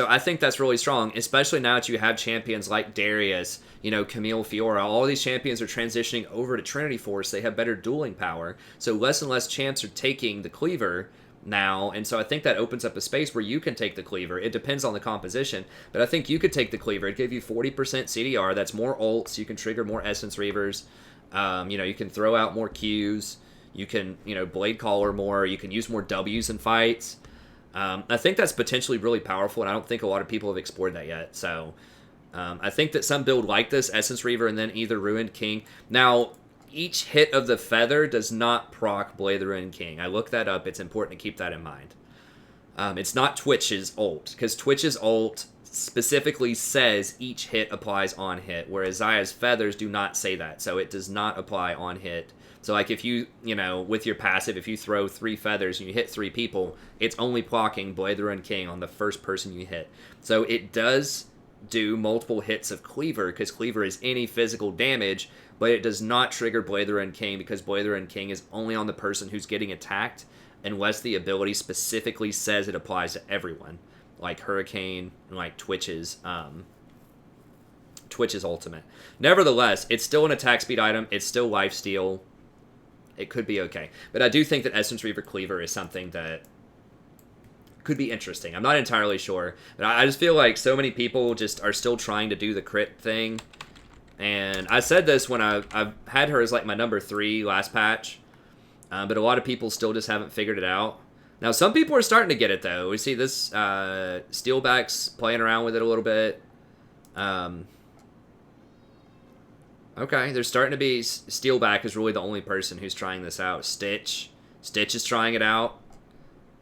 I think that's really strong, especially now that you have champions like Darius, Camille Fiora. All these champions are transitioning over to Trinity Force. They have better dueling power, so less and less champs are taking the cleaver now, and so I think that opens up a space where you can take the cleaver. It depends on the composition, but I think you could take the cleaver. It'd give you 40% CDR. That's more ults. You can trigger more Essence Reavers. You can throw out more Qs. You can, Blade Caller more. You can use more Ws in fights. I think that's potentially really powerful, and I don't think a lot of people have explored that yet. So I think that some build like this, Essence Reaver and then either Ruined King. Now, each hit of the feather does not proc Blade the Ruined King. I looked that up. It's important to keep that in mind. It's not Twitch's ult, because Twitch's ult specifically says each hit applies on hit, whereas Xayah's feathers do not say that, so it does not apply on hit. So like if you, with your passive, if you throw 3 feathers and you hit 3 people, it's only blocking Blade the Ruined King on the first person you hit. So it does do multiple hits of Cleaver, because Cleaver is any physical damage, but it does not trigger Blade the Ruined King, because Blade the Ruined King is only on the person who's getting attacked, unless the ability specifically says it applies to everyone, like Hurricane and like Twitch's ultimate. Nevertheless, it's still an attack speed item. It's still lifesteal. It could be okay. But I do think that Essence Reaver Cleaver is something that could be interesting. I'm not entirely sure. But I just feel like so many people just are still trying to do the crit thing. And I said this when I've had her as like my number 3 last patch. But a lot of people still just haven't figured it out. Now, some people are starting to get it, though. We see this Steelback's playing around with it a little bit. Okay, there's starting to be... Steelback is really the only person who's trying this out. Stitch is trying it out.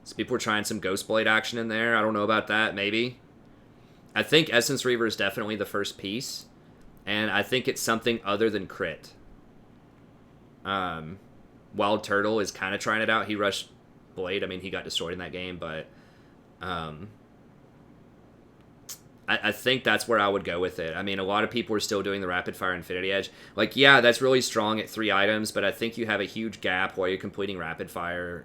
So people are trying some Ghostblade action in there. I don't know about that, maybe. I think Essence Reaver is definitely the first piece. And I think it's something other than crit. Wild Turtle is kind of trying it out. He rushed Blade. I mean, he got destroyed in that game, but... I think that's where I would go with it. I mean, a lot of people are still doing the Rapid Fire Infinity Edge. Like, yeah, that's really strong at 3 items, but I think you have a huge gap while you're completing Rapid Fire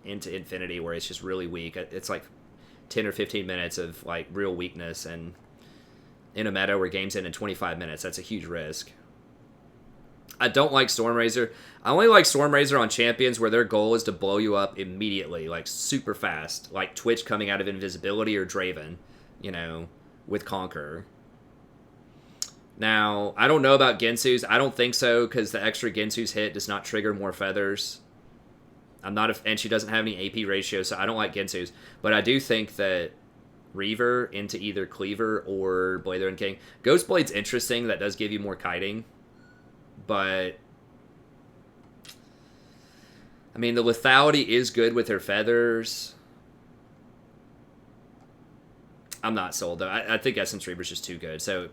into Infinity where it's just really weak. It's like 10 or 15 minutes of, like, real weakness, and in a meta where game's in 25 minutes, that's a huge risk. I don't like Stormrazor. I only like Stormrazor on champions where their goal is to blow you up immediately, like, super fast. Like Twitch coming out of invisibility or Draven. With Conqueror. Now, I don't know about Gensu's. I don't think so, because the extra Gensu's hit does not trigger more feathers. And she doesn't have any AP ratio, so I don't like Gensu's. But I do think that Reaver into either Cleaver or Blade the Ruined King. Ghostblade's interesting. That does give you more kiting. But... I mean, the lethality is good with her feathers. I'm not sold, though. I think Essence Reaver's just too good. So,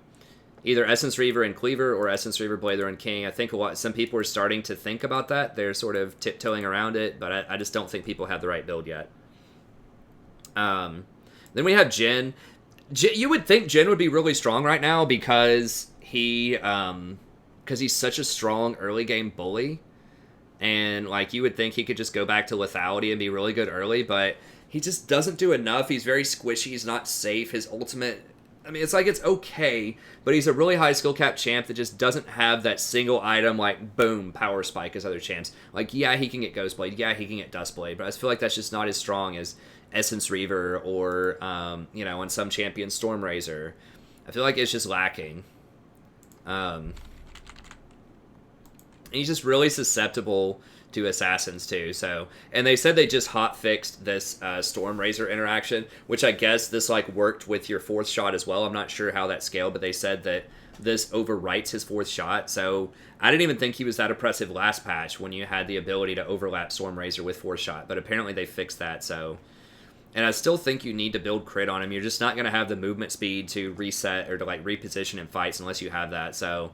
either Essence Reaver and Cleaver or Essence Reaver, Blade the Ruined King. I think some people are starting to think about that. They're sort of tiptoeing around it, but I just don't think people have the right build yet. Then we have Jhin. You would think Jhin would be really strong right now because he's such a strong early game bully. And, like, you would think he could just go back to lethality and be really good early, but he just doesn't do enough. He's very squishy. He's not safe. His ultimate, I mean, it's like it's okay, but he's a really high skill cap champ that just doesn't have that single item, like, boom, power spike as other champs. Like, yeah, he can get Ghostblade. Yeah, he can get Dustblade, but I feel like that's just not as strong as Essence Reaver or, on some champions, Stormrazor. I feel like it's just lacking. He's just really susceptible to assassins too. So, and they said they just hot fixed this Stormrazor interaction, which I guess this like worked with your fourth shot as well. I'm not sure how that scaled, but they said that this overwrites his fourth shot. So I didn't even think he was that oppressive last patch when you had the ability to overlap Stormrazor with fourth shot, but apparently they fixed that. So, and I still think you need to build crit on him. You're just not going to have the movement speed to reset or to like reposition in fights unless you have that. So,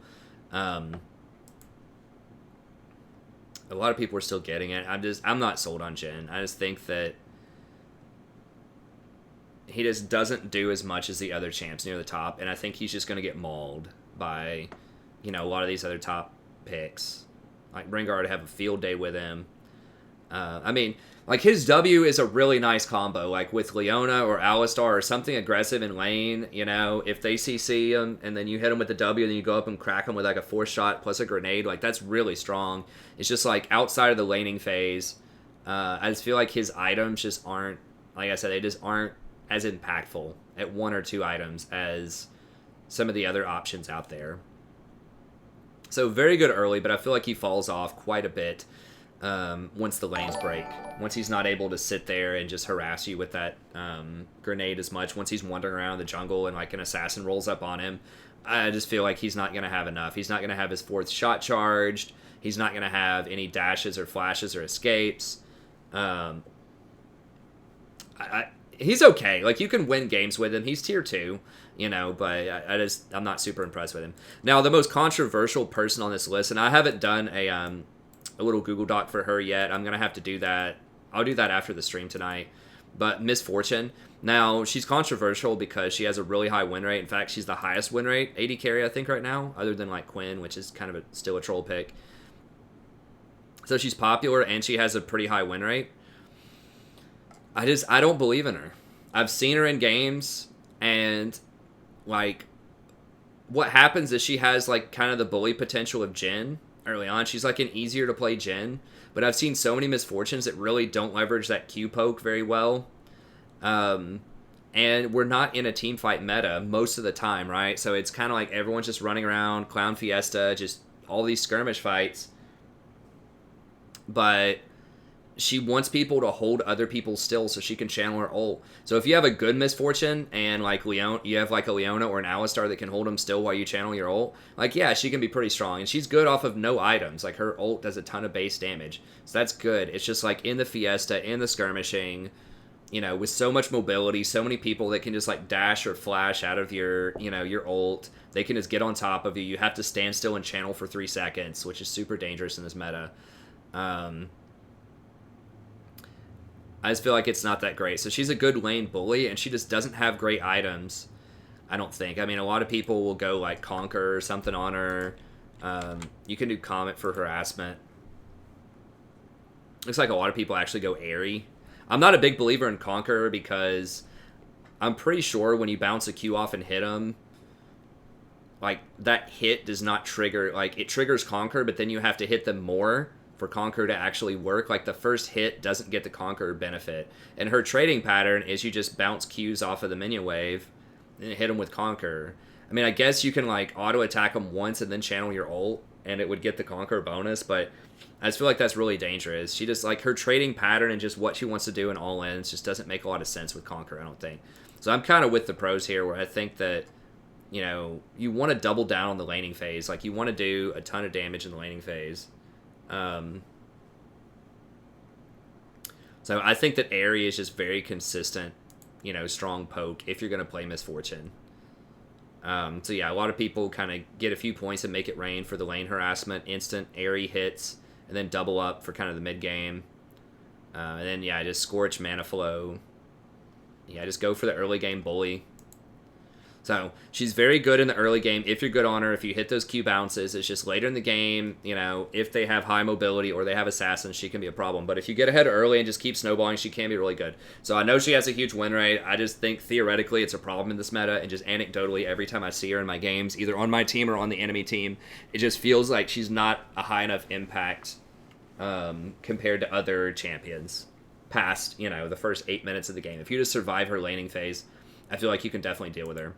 a lot of people are still getting it. I'm not sold on Jhin. I just think that he just doesn't do as much as the other champs near the top, and I think he's just going to get mauled by, a lot of these other top picks. Like Rengar to have a field day with him. Like his W is a really nice combo, like with Leona or Alistar or something aggressive in lane, if they CC him and then you hit him with the W and then you go up and crack him with like a 4-shot plus a grenade, like that's really strong. It's just like outside of the laning phase, I just feel like his items just aren't, like I said, they just aren't as impactful at 1 or 2 items as some of the other options out there. So very good early, but I feel like he falls off quite a bit once the lanes break. Once he's not able to sit there and just harass you with that grenade as much. Once he's wandering around the jungle and like an assassin rolls up on him, I just feel like he's not going to have enough. He's not going to have his fourth shot charged. He's not going to have any dashes or flashes or escapes. He's okay. Like, you can win games with him. He's tier 2, but I'm not super impressed with him. Now, the most controversial person on this list, and I haven't done a little Google Doc for her yet. I'm going to have to do that. I'll do that after the stream tonight. But Miss Fortune. Now, she's controversial because she has a really high win rate. In fact, she's the highest win rate, 80 carry, I think, right now, other than, like, Quinn, which is kind of still a troll pick. So she's popular, and she has a pretty high win rate. I don't believe in her. I've seen her in games, and, like, what happens is she has, like, kind of the bully potential of Jhin early on. She's, like, an easier to play Jhin, but I've seen so many misfortunes that really don't leverage that Q poke very well. And we're not in a team fight meta most of the time, right? So it's kind of like everyone's just running around, Clown Fiesta, just all these skirmish fights. But she wants people to hold other people still so she can channel her ult. So if you have a good misfortune and like you have like a Leona or an Alistar that can hold them still while you channel your ult, like yeah, she can be pretty strong. And she's good off of no items. Like her ult does a ton of base damage. So that's good. It's just like in the Fiesta, in the skirmishing, with so much mobility, so many people that can just like dash or flash out of your, your ult. They can just get on top of you. You have to stand still and channel for 3 seconds, which is super dangerous in this meta. I just feel like it's not that great. So she's a good lane bully, and she just doesn't have great items, I don't think. I mean, a lot of people will go, like, Conquer or something on her. You can do Comet for harassment. Looks like a lot of people actually go Airy. I'm not a big believer in Conquer because I'm pretty sure when you bounce a Q off and hit him, like, that hit does not trigger... Like, it triggers Conquer, but then you have to hit them more for Conquer to actually work. Like, the first hit doesn't get the Conquer benefit. And her trading pattern is you just bounce Qs off of the minion wave and hit them with Conquer. I mean, I guess you can, like, auto-attack them once and then channel your ult, and it would get the Conquer bonus, but I just feel like that's really dangerous. She just, like, her trading pattern and just what she wants to do in all-ins just doesn't make a lot of sense with Conquer, I don't think. So I'm kind of with the pros here, where I think that, you want to double down on the laning phase. Like, you want to do a ton of damage in the laning phase. So I think that Airy is just very consistent, strong poke if you're going to play Misfortune. So yeah, a lot of people kind of get a few points and make it rain for the lane harassment, instant Airy hits, and then double up for kind of the mid game. And then yeah, just Scorch, Mana Flow. Yeah, just go for the early game bully. So she's very good in the early game if you're good on her. If you hit those Q bounces, it's just later in the game, you know, if they have high mobility or they have assassins, she can be a problem. But if you get ahead early and just keep snowballing, she can be really good. So I know she has a huge win rate. I just think theoretically it's a problem in this meta, and just anecdotally, every time I see her in my games, either on my team or on the enemy team, it just feels like she's not a high enough impact compared to other champions past, you know, the first 8 minutes of the game. If you just survive her laning phase, I feel like you can definitely deal with her.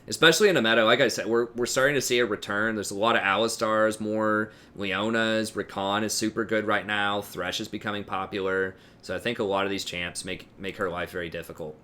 Especially in a meta, like I said, we're starting to see a return. There's a lot of Alistars, more Leonas. Rakan is super good right now. Thresh is becoming popular. So I think a lot of these champs make her life very difficult.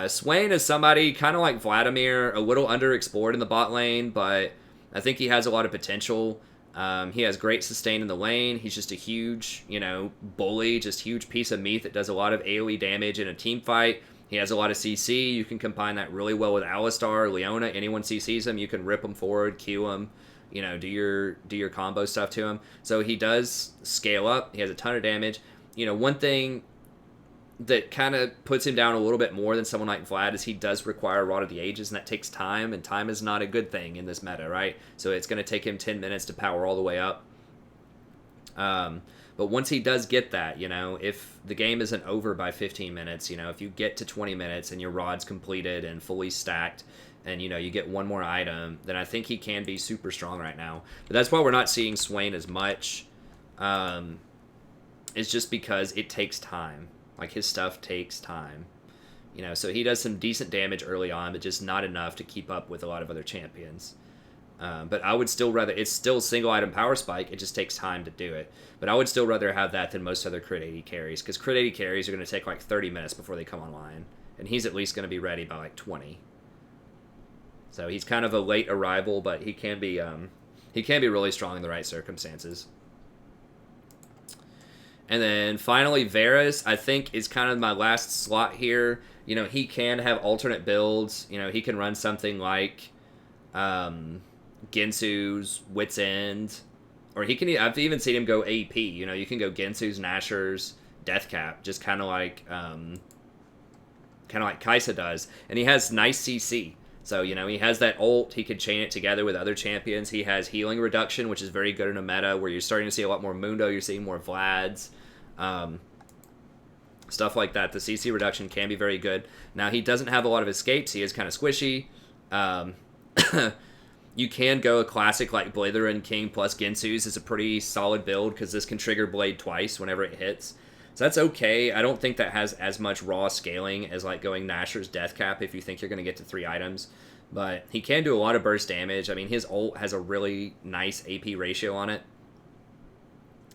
Swain is somebody kind of like Vladimir, a little underexplored in the bot lane, but I think he has a lot of potential. He has great sustain in the lane. He's just a huge, you know, bully, just huge piece of meat that does a lot of AoE damage in a team fight. He has a lot of CC. You can combine that really well with Alistar, Leona. Anyone CCs him, you can rip him forward, Q him, you know, do your combo stuff to him. So he does scale up. He has a ton of damage. You know, one thing that kind of puts him down a little bit more than someone like Vlad is he does require Rod of the Ages, and that takes time, and time is not a good thing in this meta, right? So it's going to take him 10 minutes to power all the way up. But once he does get that, you know, if the game isn't over by 15 minutes, you know, if you get to 20 minutes and your rod's completed and fully stacked and, you know, you get one more item, then I think he can be super strong right now. But that's why we're not seeing Swain as much. It's just because it takes time. Like, his stuff takes time. You know, so he does some decent damage early on, but just not enough to keep up with a lot of other champions. But I would still rather, it's still single item power spike, it just takes time to do it. But I would still rather have that than most other crit 80 carries, because crit 80 carries are going to take like 30 minutes before they come online. And he's at least going to be ready by like 20. So he's kind of a late arrival, but he can be really strong in the right circumstances. And then finally, Varus, I think, is kind of my last slot here. You know, he can have alternate builds. You know, he can run something like Ginsu's Wit's End. Or he can, I've even seen him go AP. You know, you can go Ginsu's, Nashor's, Deathcap, just kind of like Kaisa does. And he has nice CC. So, you know, he has that ult. He could chain it together with other champions. He has healing reduction, which is very good in a meta where you're starting to see a lot more Mundo. You're seeing more Vlads. Stuff like that. The CC reduction can be very good. Now, he doesn't have a lot of escapes. He is kind of squishy. You can go a classic like Blatherin King plus Ginsu's is a pretty solid build because this can trigger Blade twice whenever it hits. So that's okay. I don't think that has as much raw scaling as like going Nashor's Deathcap if you think you're going to get to 3 items. But he can do a lot of burst damage. I mean, his ult has a really nice AP ratio on it.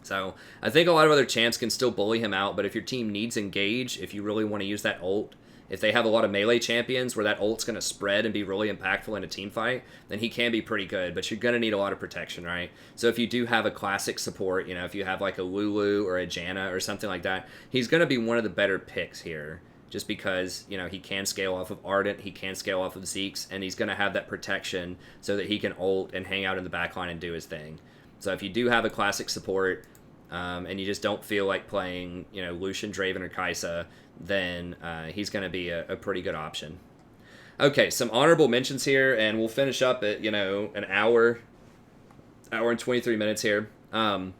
So I think a lot of other champs can still bully him out, but if your team needs engage, if you really want to use that ult, if they have a lot of melee champions where that ult's going to spread and be really impactful in a team fight, then he can be pretty good, but you're going to need a lot of protection, right? So if you do have a classic support, you know, if you have like a Lulu or a Janna or something like that, he's going to be one of the better picks here, just because, you know, he can scale off of Ardent, he can scale off of Zeke's, and he's going to have that protection so that he can ult and hang out in the backline and do his thing. So if you do have a classic support, and you just don't feel like playing, you know, Lucian, Draven, or Kaisa, then he's going to be a pretty good option. Okay, some honorable mentions here, and we'll finish up at, you know, an hour and 23 minutes here. Heimerdinger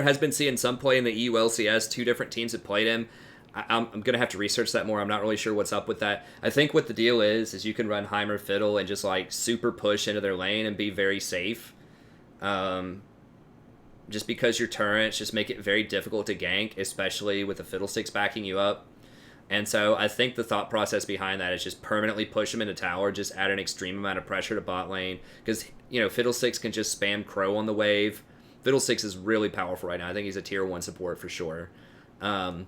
has been seeing some play in the EU LCS. 2 different teams have played him. I'm going to have to research that more. I'm not really sure what's up with that. I think what the deal is you can run Heimer Fiddle and just, like, super push into their lane and be very safe. Just because your turrets just make it very difficult to gank, especially with the Fiddlesticks backing you up. And so I think the thought process behind that is just permanently push him into tower, just add an extreme amount of pressure to bot lane. Because, you know, Fiddlesticks can just spam Crow on the wave. Fiddlesticks is really powerful right now. I think he's a tier 1 support for sure. But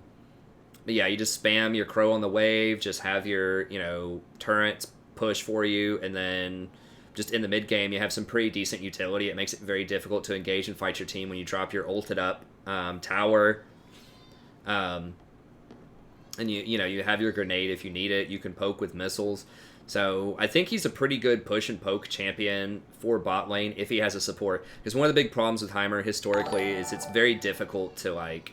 yeah, you just spam your Crow on the wave, just have your, you know, turrets push for you, and then just in the mid game, you have some pretty decent utility. It makes it very difficult to engage and fight your team when you drop your ulted up tower. And you know, you have your grenade if you need it. You can poke with missiles. So I think he's a pretty good push and poke champion for bot lane if he has a support. Because one of the big problems with Heimer historically is it's very difficult to, like,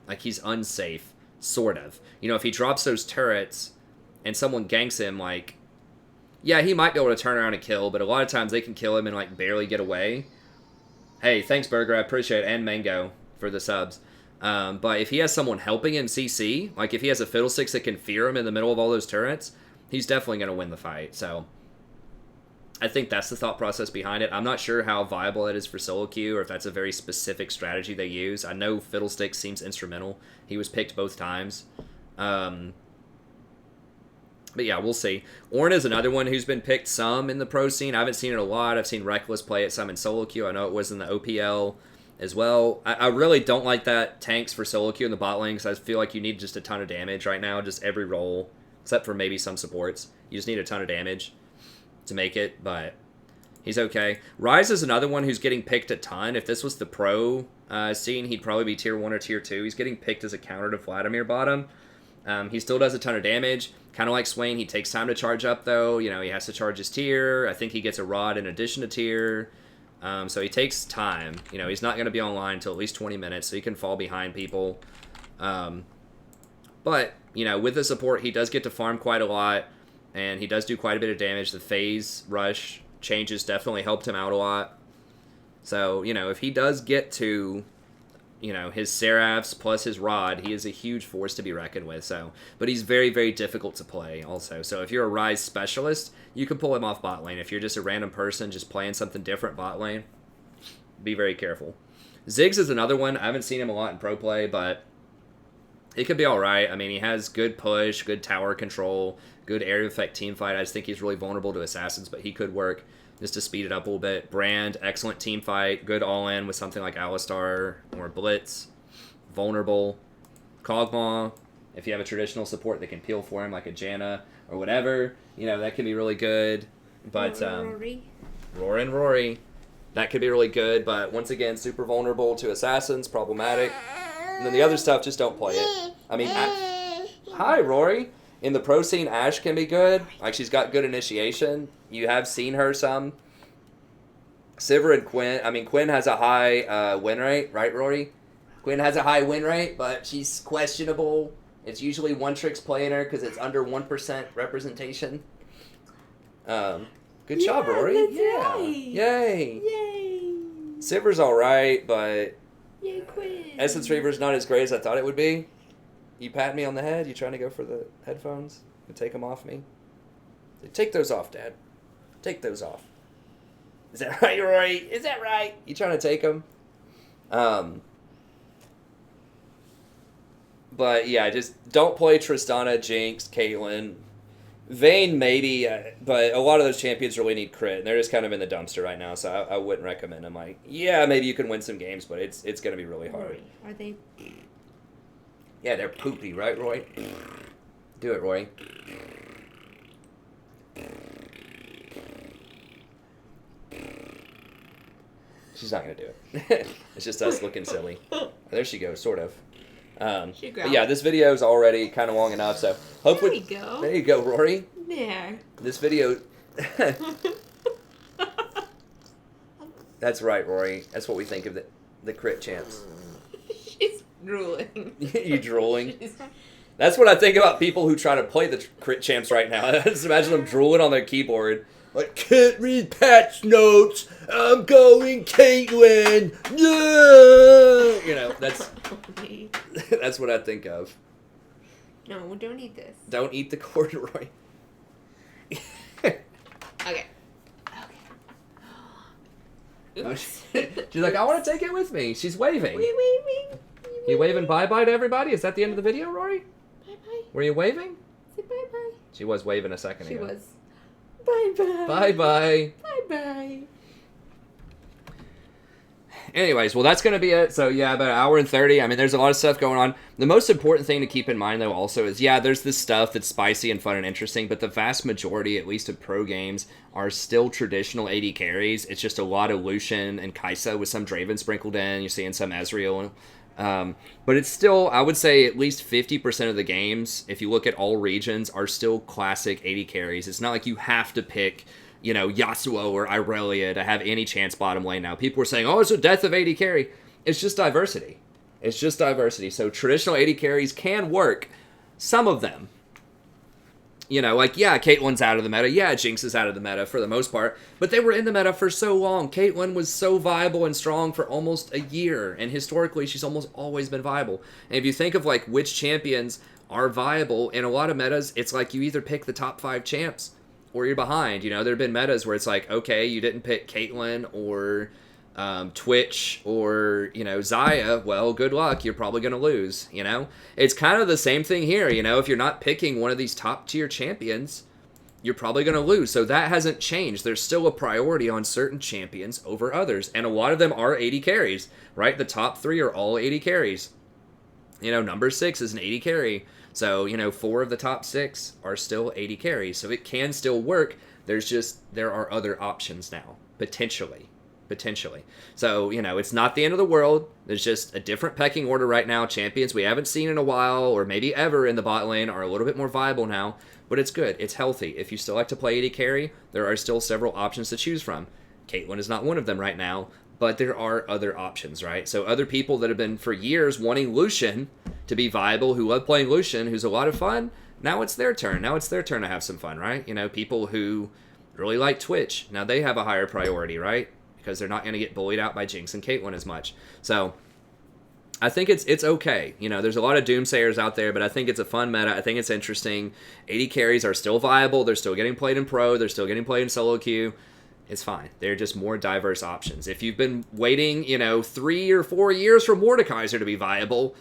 Like, he's unsafe, sort of. You know, if he drops those turrets and someone ganks him, like, yeah, he might be able to turn around and kill, but a lot of times they can kill him and, like, barely get away. Hey, thanks, Burger. I appreciate it. And Mango for the subs. But if he has someone helping him CC, like if he has a Fiddlesticks that can fear him in the middle of all those turrets, he's definitely going to win the fight. So I think that's the thought process behind it. I'm not sure how viable it is for solo queue or if that's a very specific strategy they use. I know Fiddlesticks seems instrumental. He was picked both times. But yeah, we'll see. Ornn is another one who's been picked some in the pro scene. I haven't seen it a lot. I've seen Reckless play it some in solo queue. I know it was in the OPL as well. I really don't like that tanks for solo queue in the bot lane because I feel like you need just a ton of damage right now. Just every role, except for maybe some supports. You just need a ton of damage to make it, but he's okay. Ryze is another one who's getting picked a ton. If this was the pro scene, he'd probably be tier 1 or tier 2. He's getting picked as a counter to Vladimir bottom. He still does a ton of damage. Kind of like Swain, he takes time to charge up, though. You know, he has to charge his tier. I think he gets a rod in addition to tier. So he takes time. You know, he's not going to be online until at least 20 minutes, so he can fall behind people. But, you know, with the support, he does get to farm quite a lot, and he does do quite a bit of damage. The phase rush changes definitely helped him out a lot. So, you know, if he does get to, you know, his Seraphs plus his Rod, he is a huge force to be reckoned with. So, but he's very, very difficult to play also. So if you're a Ryze specialist, you can pull him off bot lane. If you're just a random person just playing something different bot lane, be very careful. Ziggs is another one. I haven't seen him a lot in pro play, but it could be all right. I mean, he has good push, good tower control, good area effect team fight. I just think he's really vulnerable to assassins, but he could work just to speed it up a little bit. Brand, excellent team fight, good all-in with something like Alistar or Blitz. Vulnerable. Kog'Maw, if you have a traditional support that can peel for him, like a Janna or whatever, you know, that can be really good. But Rory. That could be really good, but once again, super vulnerable to assassins, problematic. And then the other stuff, just don't play it. I mean, hi, Rory. In the pro scene, Ashe can be good. Like, she's got good initiation. You have seen her some. Sivir and Quinn. I mean, Quinn has a high win rate, right, Rory? Quinn has a high win rate, but she's questionable. It's usually one-tricks playing her because it's under 1% representation. Good job, Rory. Yeah. Right. Yay. Yay. Sivir's all right, but Yay, Quinn. Essence Reaver's not as great as I thought it would be. You pat me on the head? You trying to go for the headphones? You take them off me? Take those off, Dad. Take those off. Is that right, Rory? Is that right? You trying to take them? But yeah, just don't play Tristana, Jinx, Caitlyn. Vayne maybe, but a lot of those champions really need crit, and they're just kind of in the dumpster right now, so I wouldn't recommend them. Like, yeah, maybe you can win some games, but it's going to be really hard. Are they? Yeah, they're poopy, right, Roy? Do it, Roy. She's not going to do it. It's just us looking silly. There she goes, sort of. But yeah, this video is already kind of long enough, so hopefully... There we go. There you go, Rory. There. This video... That's right, Rory. That's what we think of the crit champs. She's drooling. You drooling? That's what I think about people who try to play the crit champs right now. I just imagine them drooling on their keyboard. Like, can't read patch notes. I'm going Caitlyn. No! You know, that's what I think of. No, don't eat this. Don't eat the corduroy. Okay. Oops. She's like, I want to take it with me. She's waving. We waving. You waving bye-bye to everybody? Is that the end of the video, Rory? Bye-bye. Were you waving? Say bye-bye. She was waving a second ago. She was. Bye-bye. Bye-bye. Bye-bye. Anyways, well, that's going to be it. So, yeah, about an hour and 30. I mean, there's a lot of stuff going on. The most important thing to keep in mind, though, also is, yeah, there's this stuff that's spicy and fun and interesting, but the vast majority, at least of pro games, are still traditional AD carries. It's just a lot of Lucian and Kaisa with some Draven sprinkled in. You're seeing some Ezreal. But it's still, I would say, at least 50% of the games, if you look at all regions, are still classic AD carries. It's not like you have to pick... you know, Yasuo or Irelia to have any chance bottom lane now. People were saying, oh, it's a death of AD carry. It's just diversity. It's just diversity. So traditional AD carries can work. Some of them. You know, like, yeah, Caitlyn's out of the meta. Yeah, Jinx is out of the meta for the most part. But they were in the meta for so long. Caitlyn was so viable and strong for almost a year. And historically, she's almost always been viable. And if you think of, like, which champions are viable, in a lot of metas, it's like you either pick the top 5 champs or you're behind. You know, there have been metas where it's like, okay, you didn't pick Caitlyn or Twitch or, you know, Xayah, well, good luck. You're probably going to lose, you know? It's kind of the same thing here, you know? If you're not picking one of these top-tier champions, you're probably going to lose. So that hasn't changed. There's still a priority on certain champions over others, and a lot of them are 80 carries, right? The top 3 are all 80 carries. You know, number 6 is an 80 carry. So, you know, 4 of the top 6 are still 80 carries. So it can still work. There are other options now, potentially. So, you know, it's not the end of the world. There's just a different pecking order right now. Champions we haven't seen in a while or maybe ever in the bot lane are a little bit more viable now, but it's good. It's healthy. If you still like to play AD carry, there are still several options to choose from. Caitlyn is not one of them right now, but there are other options, right? So other people that have been for years wanting Lucian to be viable, who love playing Lucian, who's a lot of fun, now it's their turn. Now it's their turn to have some fun, right? You know, people who really like Twitch, now they have a higher priority, right? Because they're not going to get bullied out by Jinx and Caitlyn as much. So I think it's okay. You know, there's a lot of doomsayers out there, but I think it's a fun meta. I think it's interesting. 80 carries are still viable. They're still getting played in pro. They're still getting played in solo queue. It's fine. They're just more diverse options. If you've been waiting, you know, 3 or 4 years for Mordekaiser to be viable,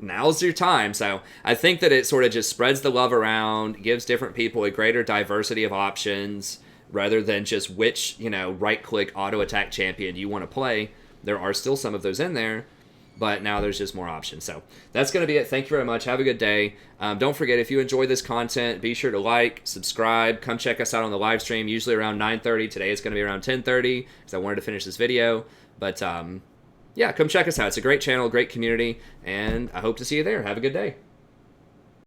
now's your time. So I think that it sort of just spreads the love around, gives different people a greater diversity of options, rather than just which, you know, right-click auto-attack champion you want to play. There are still some of those in there, but now there's just more options. So that's going to be it. Thank you very much. Have a good day. Don't forget, if you enjoy this content, be sure to like, subscribe, come check us out on the live stream, usually around 9:30. Today it's going to be around 10:30 because I wanted to finish this video. But, yeah, come check us out. It's a great channel, great community, and I hope to see you there. Have a good day.